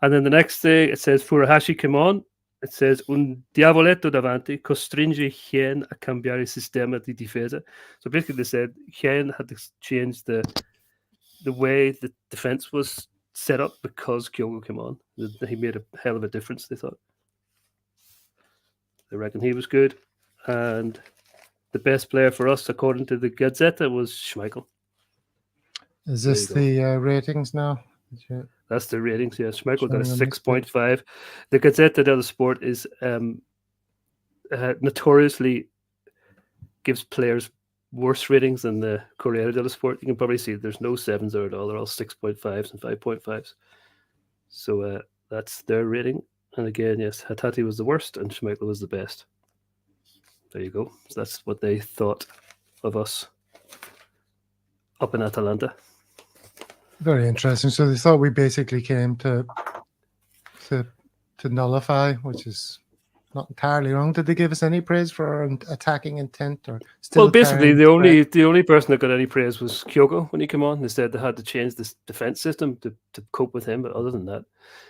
And then the next day, it says Furuhashi came on. It says un diavoletto davanti costringe Hien a cambiare sistema di difesa. So basically they said Hien had to change the way the defense was set up because Kyogo came on. He made a hell of a difference, they thought. They reckon he was good. And the best player for us, according to the Gazzetta, was Schmeichel. Is this the ratings now? That's the ratings, yeah. Schmeichel got a 6.5. The Gazzetta dello Sport is notoriously gives players worse ratings than the Corriere dello Sport. You can probably see there's no 7s there at all. They're all 6.5s and 5.5s. So that's their rating. And again, yes, Hatate was the worst and Schmeichel was the best. There you go. So that's what they thought of us up in Atalanta. Very interesting. So they thought we basically came to nullify, which is not entirely wrong. Did they give us any praise for our attacking intent, or still? Well, basically, the only person that got any praise was Kyogo when he came on. They said they had to change this defense system to cope with him. But other than that,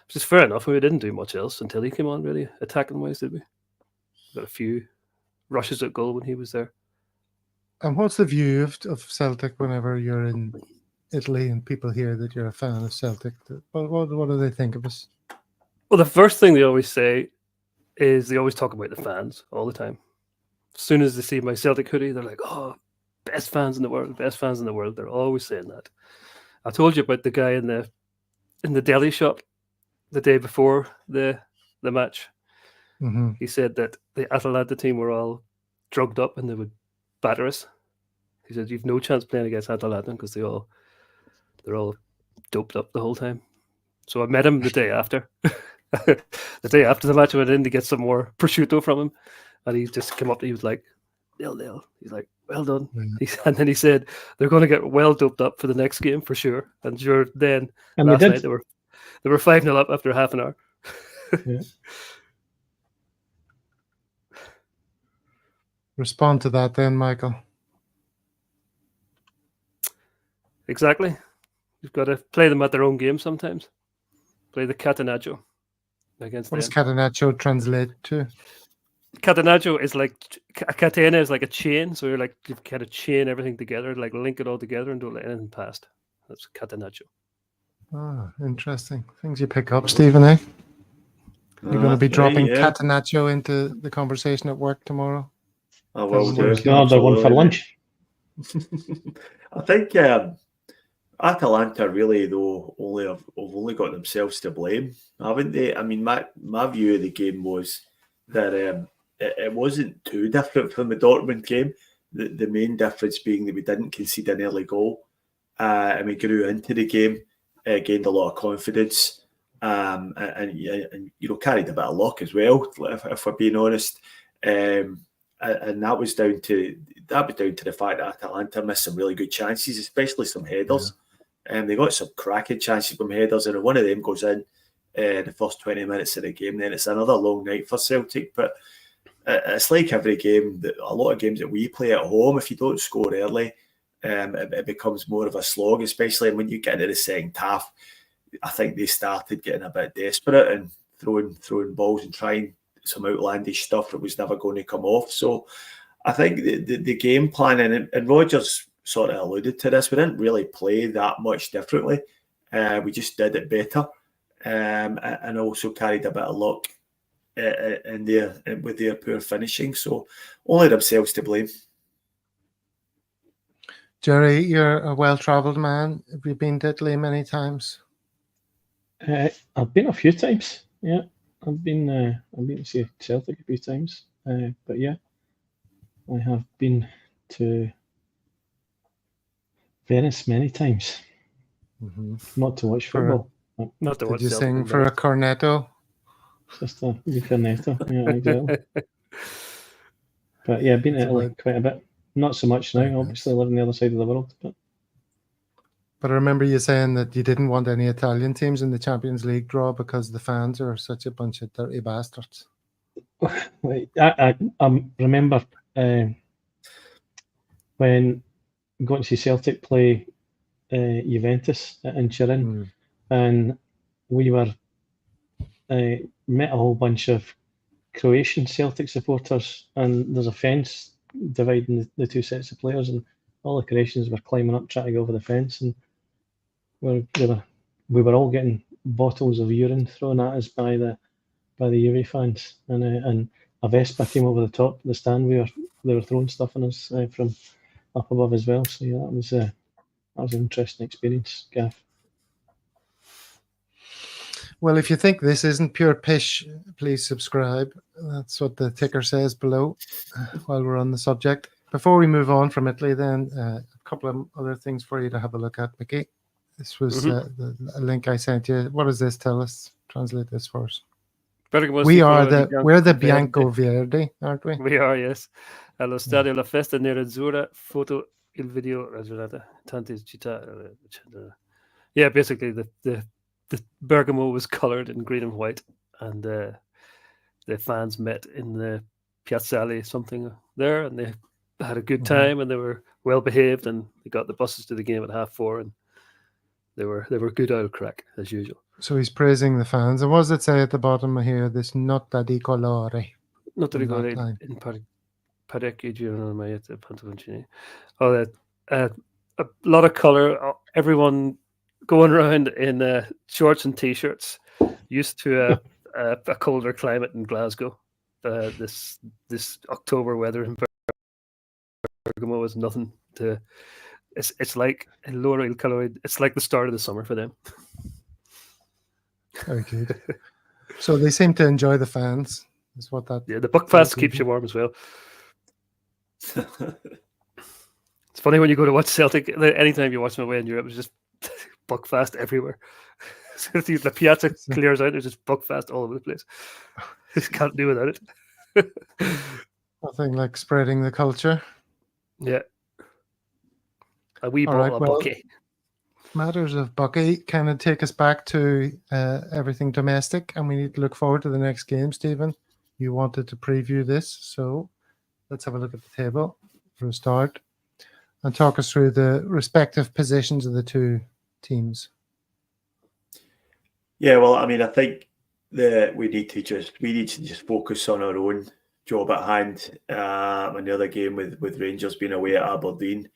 which is fair enough. We didn't do much else until he came on. Really, attacking wise, did we? Got a few rushes at goal when he was there. And what's the view of Celtic whenever you're in Italy and people hear that you're a fan of Celtic? What do they think of us? Well, the first thing they always say is they always talk about the fans all the time. As soon as they see my Celtic hoodie, they're like, "Oh, best fans in the world, best fans in the world." They're always saying that. I told you about the guy in the deli shop the day before the match. Mhm. He said that the Atalanta team were all drugged up and they would batter us. He said you've no chance playing against Atalanta because they're all doped up the whole time. So I met him the day after. The day after the match, I went in to get some more prosciutto from him, and he just came up to me. He was like, 0-0. He's like, well done. And then he said they're going to get well doped up for the next game for sure. And sure, then And last they did. night they were 5-0 up after half an hour. Yeah. Respond to that then, Michael. Exactly. You've got to play them at their own game sometimes. Play the Catenaccio against What does them. Catenaccio translate to? Catenaccio is like a catena is like a chain, so you kind of chain everything together, like link it all together and don't let anything past. That's Catenaccio. Ah, interesting. Things you pick up, Stephen, eh? You're going to be dropping Catenaccio into the conversation at work tomorrow? I will do. You can order one for lunch. I think Atalanta really, though, have only got themselves to blame, haven't they? I mean, my view of the game was that it wasn't too different from the Dortmund game. The main difference being that we didn't concede an early goal, and we grew into the game, gained a lot of confidence, and carried a bit of luck as well, if we're being honest. And that was down to the fact that Atalanta missed some really good chances, especially some headers. They got some cracking chances from headers, and one of them goes in the first 20 minutes of the game. Then it's another long night for Celtic. But it's like every game, a lot of games that we play at home, if you don't score early, it becomes more of a slog, especially when you get into the second half. I think they started getting a bit desperate and throwing balls and trying some outlandish stuff that was never going to come off. So I think the game plan, and Rodgers sort of alluded to this, we didn't really play that much differently. We just did it better, and also carried a bit of luck in there with their poor finishing. So only themselves to blame. Jerry, you're a well-travelled man. Have you been to Italy many times? I've been a few times, yeah. I've been to see Celtic a few times, but yeah, I have been to Venice many times. Mm-hmm. Not to watch football. Not to watch. Did you Celtic sing for a cornetto? Just a wee cornetto, yeah, exactly. But yeah, I've been to Italy quite a bit. Not so much now, obviously, living on the other side of the world. But I remember you saying that you didn't want any Italian teams in the Champions League draw because the fans are such a bunch of dirty bastards. I remember when going to see Celtic play Juventus in Turin, and we were met a whole bunch of Croatian Celtic supporters, and there's a fence dividing the two sets of players, and all the Croatians were climbing up trying to go over the fence, and we were all getting bottles of urine thrown at us by the Juve fans, and a Vespa came over the top of the stand. They were throwing stuff on us from up above as well. So yeah, that was an interesting experience, Gaff. Well, if you think this isn't pure pish, please subscribe. That's what the ticker says below while we're on the subject. Before we move on from Italy, then, a couple of other things for you to have a look at, Mickey. This was a link I sent you. What does this tell us? Translate this for us. Bergamo We're the Bianco Verdi, aren't we? We are, yes. Allo stadio La Festa Nerazzurra, foto il video ragiurata, tante città. Yeah, basically the Bergamo was coloured in green and white, and the fans met in the Piazzale something there, and they had a good time, and they were well behaved, and they got the buses to the game at 4:30, and they were good old crack as usual. So he's praising the fans. And what does it say at the bottom here? This nota di colore. Nota di colore in parecchie girano magliette pantaloncini. Oh, a lot of colour. Everyone going around in shorts and t-shirts, used to a colder climate in Glasgow. This October weather in Bergamo is nothing to. It's like Laura il Calore. It's like the start of the summer for them. Very good. So they seem to enjoy the fans. Is what that? Yeah, the Buckfast keeps you warm as well. It's funny when you go to watch Celtic. Anytime you watch them away in Europe, it's just Buckfast everywhere. The piazza clears out. There's just Buckfast all over the place. Just can't do without it. Nothing like spreading the culture. Yeah. A wee All bottle right, of well, Bucky. Matters of Bucky kind of take us back to everything domestic, and we need to look forward to the next game. Stephen, you wanted to preview this, so let's have a look at the table for a start and talk us through the respective positions of the two teams. Yeah, well, I mean, I think we need to just focus on our own job at hand. And the other game with Rangers being away at Aberdeen,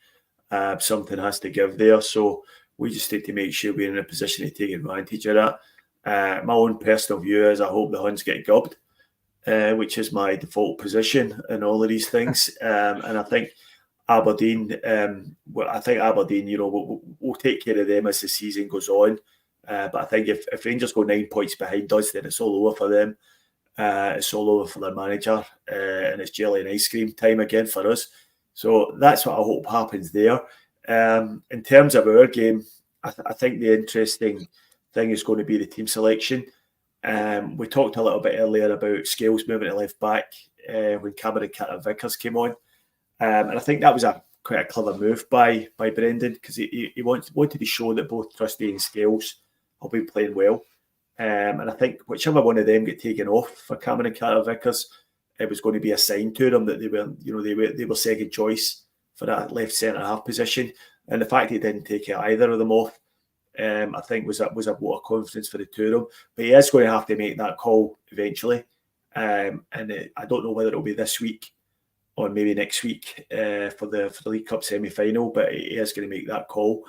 something has to give there. So we just need to make sure we're in a position to take advantage of that. My own personal view is I hope the Huns get gubbed, which is my default position in all of these things. And I think Aberdeen, we'll take care of them as the season goes on. But I think if Rangers go 9 points behind us, then it's all over for them. It's all over for their manager, and it's jelly and ice cream time again for us. So that's what I hope happens there. In terms of our game, I think the interesting thing is going to be the team selection. We talked a little bit earlier about Scales moving to left back when Cameron Vickers came on. And I think that was quite a clever move by Brendan, because he wanted to show that both Trusty and Scales will be playing well. And I think whichever one of them get taken off for Cameron Vickers, it was going to be a sign to them that they were second choice for that left centre half position. And the fact he didn't take either of them off, I think was a vote of confidence for the two of them. But he is going to have to make that call eventually. I don't know whether it'll be this week or maybe next week for the League Cup semi-final, but he is going to make that call.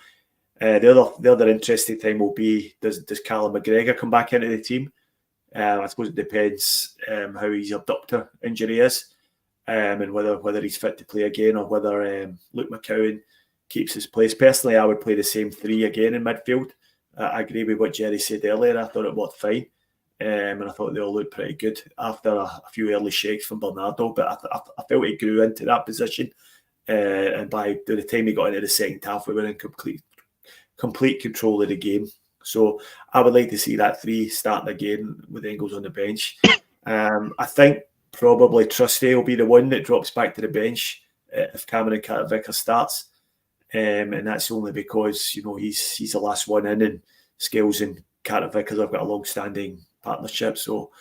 The other interesting thing will be, does Callum McGregor come back into the team? I suppose it depends how his abductor injury is, and whether he's fit to play again, or whether Luke McCowan keeps his place. Personally, I would play the same three again in midfield. I agree with what Jerry said earlier. I thought it worked fine, and I thought they all looked pretty good after a few early shakes from Bernardo. But I felt he grew into that position, and by the time he got into the second half, we were in complete control of the game. So I would like to see that three starting again with Engels on the bench. I think probably Trusty will be the one that drops back to the bench if Cameron Vickers starts. And that's only because, he's the last one in, and Scales and Vickers have got a long-standing partnership. So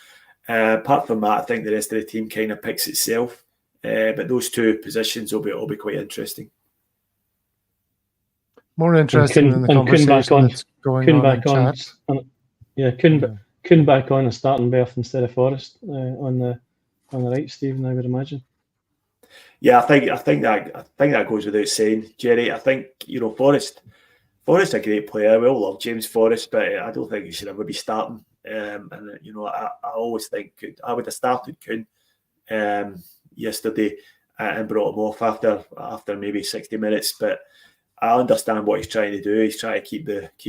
apart from that, I think the rest of the team kind of picks itself. But those two positions will be quite interesting. More interesting than the conversation that's going on in chat. Kuhn back on a starting berth instead of Forrest on the right, Stephen, I would imagine. Yeah, I think that goes without saying, Jerry. I think Forrest's a great player. We all love James Forrest, but I don't think he should ever be starting. I always think I would have started Kuhn yesterday and brought him off after maybe 60 minutes, but I understand what he's trying to do. He's trying to keep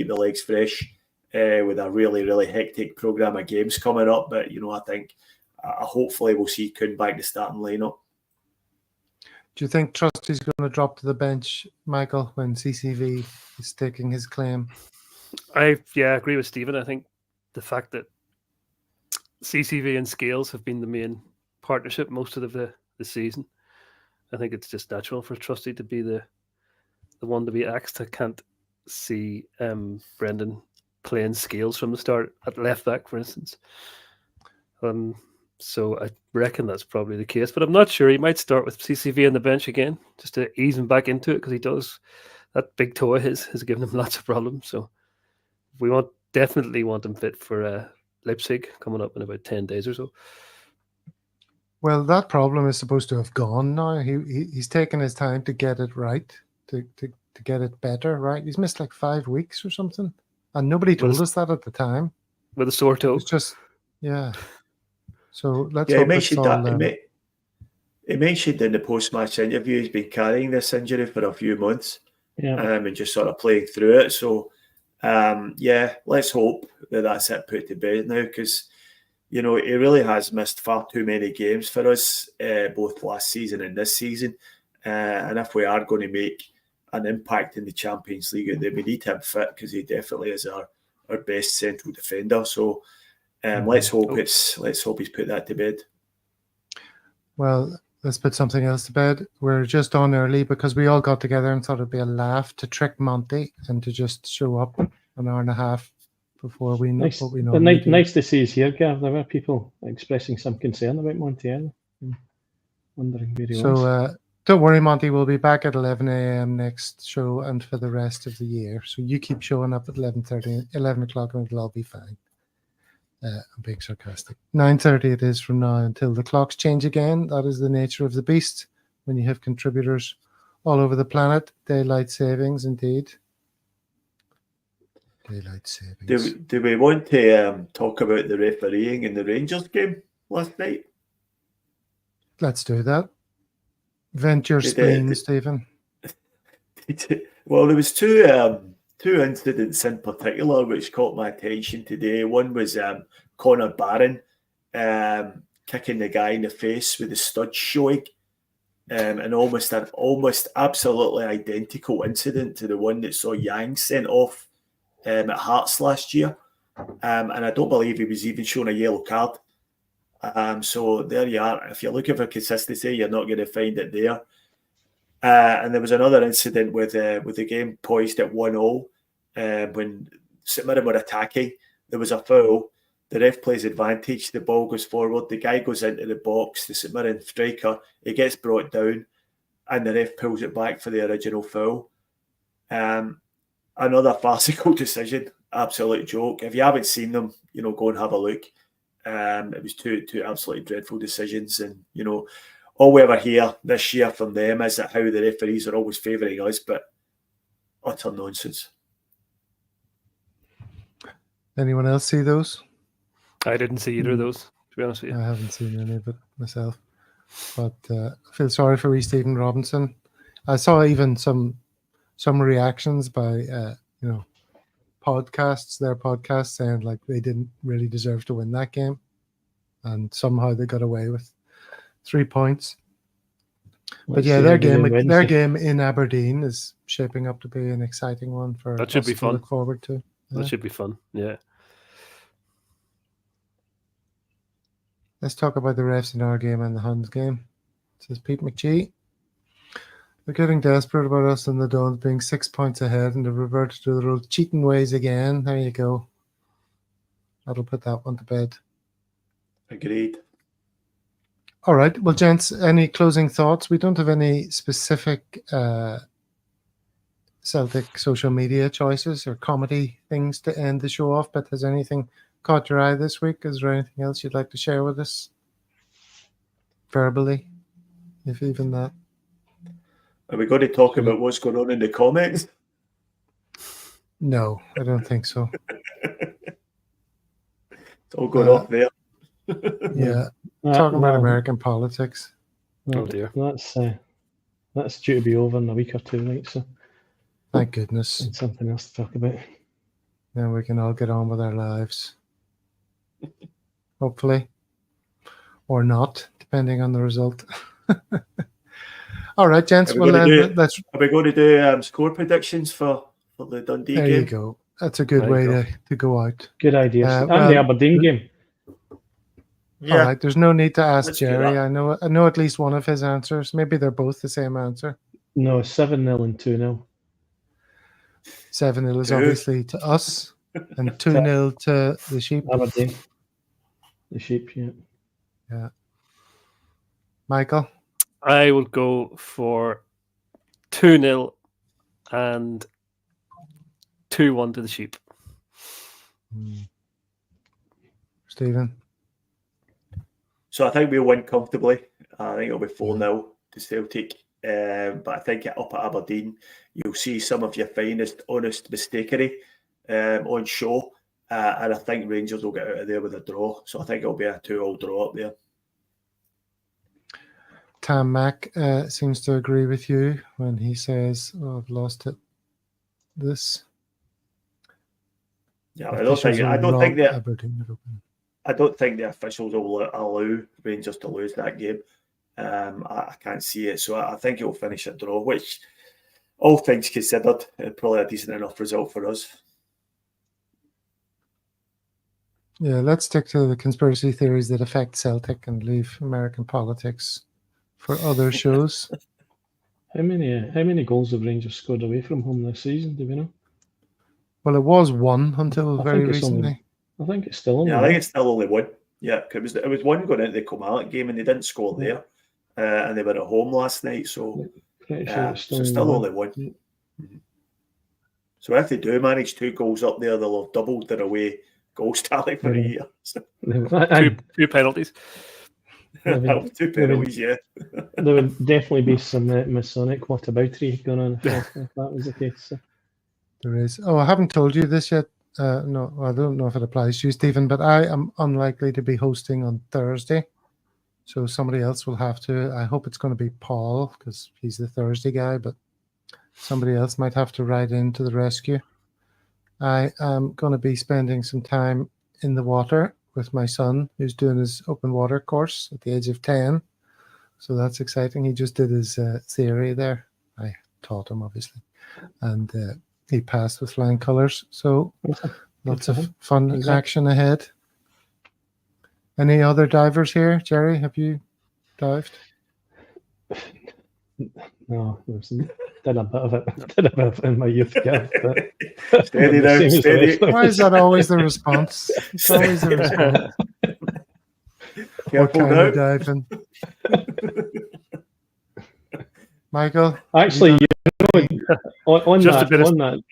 the legs fresh with a really, really hectic programme of games coming up. But, I think hopefully we'll see Kuhn back to starting lineup. Do you think Trusty's going to drop to the bench, Michael, when CCV is taking his claim? I agree with Stephen. I think the fact that CCV and Scales have been the main partnership most of the season, I think it's just natural for Trusty to be the one to be axed. I can't see Brendan playing Scales from the start at left back, for instance. So I reckon that's probably the case, but I'm not sure. He might start with CCV on the bench again, just to ease him back into it, because that big toe of his has given him lots of problems. So we definitely want him fit for Leipzig coming up in about 10 days or so. Well, that problem is supposed to have gone now. He's taken his time to get it right, to get it better, right? He's missed like 5 weeks or something, and nobody told us that at the time. With a sore toe. It's just, yeah. So let's hope he mentioned in the post-match interview he's been carrying this injury for a few months, and just sort of playing through it. So, let's hope that that's it put to bed now, because he really has missed far too many games for us, both last season and this season. And if we are going to make an impact in the Champions League, then we need him fit, because he definitely is our best central defender. So let's hope he's put that to bed. Well, let's put something else to bed. We're just on early because we all got together and thought it'd be a laugh to trick Monty and to just show up an hour and a half before we know what we know. Nice to see us here, Gav. There were people expressing some concern about Monty, wondering where he was. So don't worry, Monty. We'll be back at 11 a.m. next show and for the rest of the year. So you keep showing up at 11 o'clock, and it'll all be fine. I'm being sarcastic. 9:30 it is from now until the clocks change again. That is the nature of the beast when you have contributors all over the planet. Daylight savings, indeed. Daylight savings. Do we want to talk about the refereeing in the Rangers game last night? Let's do that. Vent your spleen, Stephen. Well, there was two incidents in particular which caught my attention today. One was Connor Barron kicking the guy in the face with the studs showing, and almost absolutely identical incident to the one that saw Yang sent off at Hearts last year, and I don't believe he was even shown a yellow card. So there you are. If you're looking for consistency, you're not going to find it there. And there was another incident with the game poised at 1-0 when St Mirren were attacking. There was a foul. The ref plays advantage. The ball goes forward. The guy goes into the box. The St Mirren striker, he gets brought down, and the ref pulls it back for the original foul. Another farcical decision. Absolute joke. If you haven't seen them, go and have a look. It was two absolutely dreadful decisions, and all we ever hear this year from them is that how the referees are always favouring us, but utter nonsense. Anyone else see those? I didn't see either of those, to be honest with you. I haven't seen any of it myself, but I feel sorry for Stephen Robinson. I saw even some reactions by their podcasts saying like they didn't really deserve to win that game, and somehow they got away with 3 points. But yeah, their game in Aberdeen is shaping up to be an exciting one for that should us be fun. To look forward to. Yeah. That should be fun. Yeah. Let's talk about the refs in our game and the Huns game. Says Pete McGee. They're getting desperate about us and the Dons being 6 points ahead, and they've reverted to their old cheating ways again. There you go. That'll put that one to bed. Agreed. All right. Well, gents, any closing thoughts? We don't have any specific Celtic social media choices or comedy things to end the show off, but has anything caught your eye this week? Is there anything else you'd like to share with us? Verbally, if even that. Are we going to talk about what's going on in the comments? No, I don't think so. It's all going off there. Yeah. Talking about American politics. Oh dear. That's due to be over in a week or two, right? So thank goodness. And something else to talk about. Then we can all get on with our lives. Hopefully. Or not, depending on the result. All right, gents. Are we going to do score predictions for the Dundee game? There you go. That's a good way to go out. Good idea. And the Aberdeen game. Yeah. All right. There's no need to ask Jerry. I know at least one of his answers. Maybe they're both the same answer. No, 7-0 and 2-0. 7-0 is obviously to us, and 2-0 to the Sheep. Aberdeen. The Sheep, yeah. Yeah. Michael? I will go for 2-0 and 2-1 to the Sheep. Stephen? So I think we'll win comfortably. I think it'll be 4-0 to Celtic. But I think up at Aberdeen, you'll see some of your finest, honest mistakery on show. And I think Rangers will get out of there with a draw. So I think it'll be a 2-2 draw up there. Tam Mack seems to agree with you when he says, I've lost it. Yeah, I don't think that I don't think the officials will allow Rangers to lose that game. I can't see it, so I think it will finish a draw, which, all things considered, probably a decent enough result for us. Yeah, let's stick to the conspiracy theories that affect Celtic and leave American politics for other shows. How many goals have Rangers scored away from home this season? Do we know? Well, it was one until I very think it's recently. I think it's still only. Yeah, I think it's still only one. Yeah, it was one going into the Kilmarnock game and they didn't score there, and they were at home last night. So Pretty sure it's still only one. Mm-hmm. So if they do manage 2 goals up there, they'll have doubled their away goals tally for a year. So, two penalties. 2 penalties, yeah. There would definitely be some Masonic whataboutery going on if that was the case. So. There is. Oh, I haven't told you this yet. No, I don't know if it applies to you, Stephen, but I am unlikely to be hosting on Thursday. So somebody else will have to. I hope it's going to be Paul because he's the Thursday guy, but somebody else might have to ride in to the rescue. I am going to be spending some time in the water with my son, who's doing his open water course at the age of 10. So that's exciting. He just did his theory there. I taught him, obviously. And he passed with flying colours. So lots of fun action ahead. Any other divers here? Jerry, have you dived? No, did a bit of it in my youth, Gav. Steady now, steady. Why is that always the response? It's always the response. What kind of diving? Michael? Actually, on that.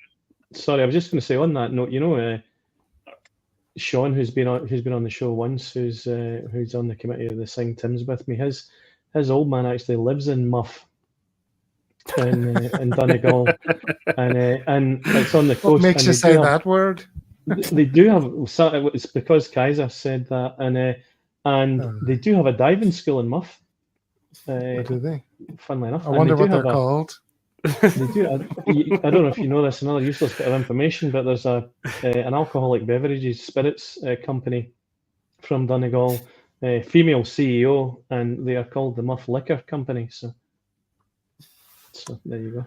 Sorry, I was just going to say on that note. Sean, who's been on the show once, who's on the committee of the Sing Tims with me. His old man actually lives in Muff in Donegal, and it's on the coast. What makes you say that word? They do have. It's because Kaiser said that, and they do have a diving school in Muff. Do they? Funnily enough, I wonder what they're called. They do. I don't know if you know this. Another useless bit of information, but there's an alcoholic beverages spirits company from Donegal, female CEO, and they are called the Muff Liquor Company. So there you go.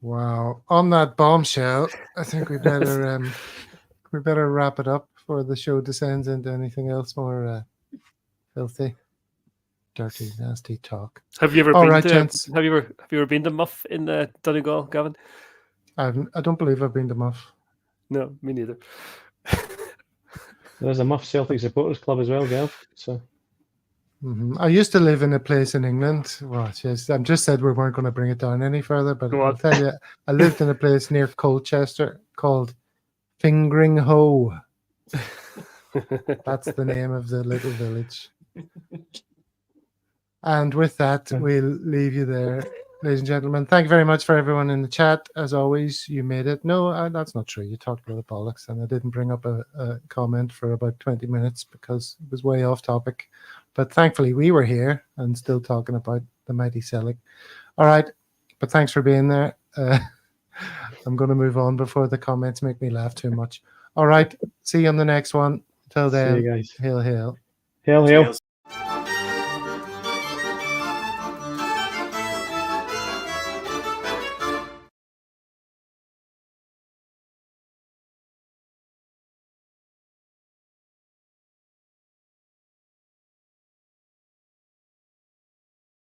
Wow! On that bombshell, I think we better wrap it up before the show descends into anything else more filthy. Dirty, nasty talk. Have you ever All been right, to? gents. Have you ever been to Muff in Donegal, Gavin? I don't believe I've been to Muff. No, me neither. There's a Muff Celtic supporters club as well, Gav. So I used to live in a place in England. Well, yes, I just said we weren't going to bring it down any further, but I'll tell you, I lived in a place near Colchester called Fingering Hoe. That's the name of the little village. And with that, we'll leave you there, ladies and gentlemen. Thank you very much for everyone in the chat. As always, you made it. No, that's not true. You talked about the bollocks, and I didn't bring up a comment for about 20 minutes because it was way off topic. But thankfully, we were here and still talking about the mighty Celtic. All right, but thanks for being there. I'm going to move on before the comments make me laugh too much. All right, see you on the next one. Till then, see you guys. Hail, hail. Hail, hail.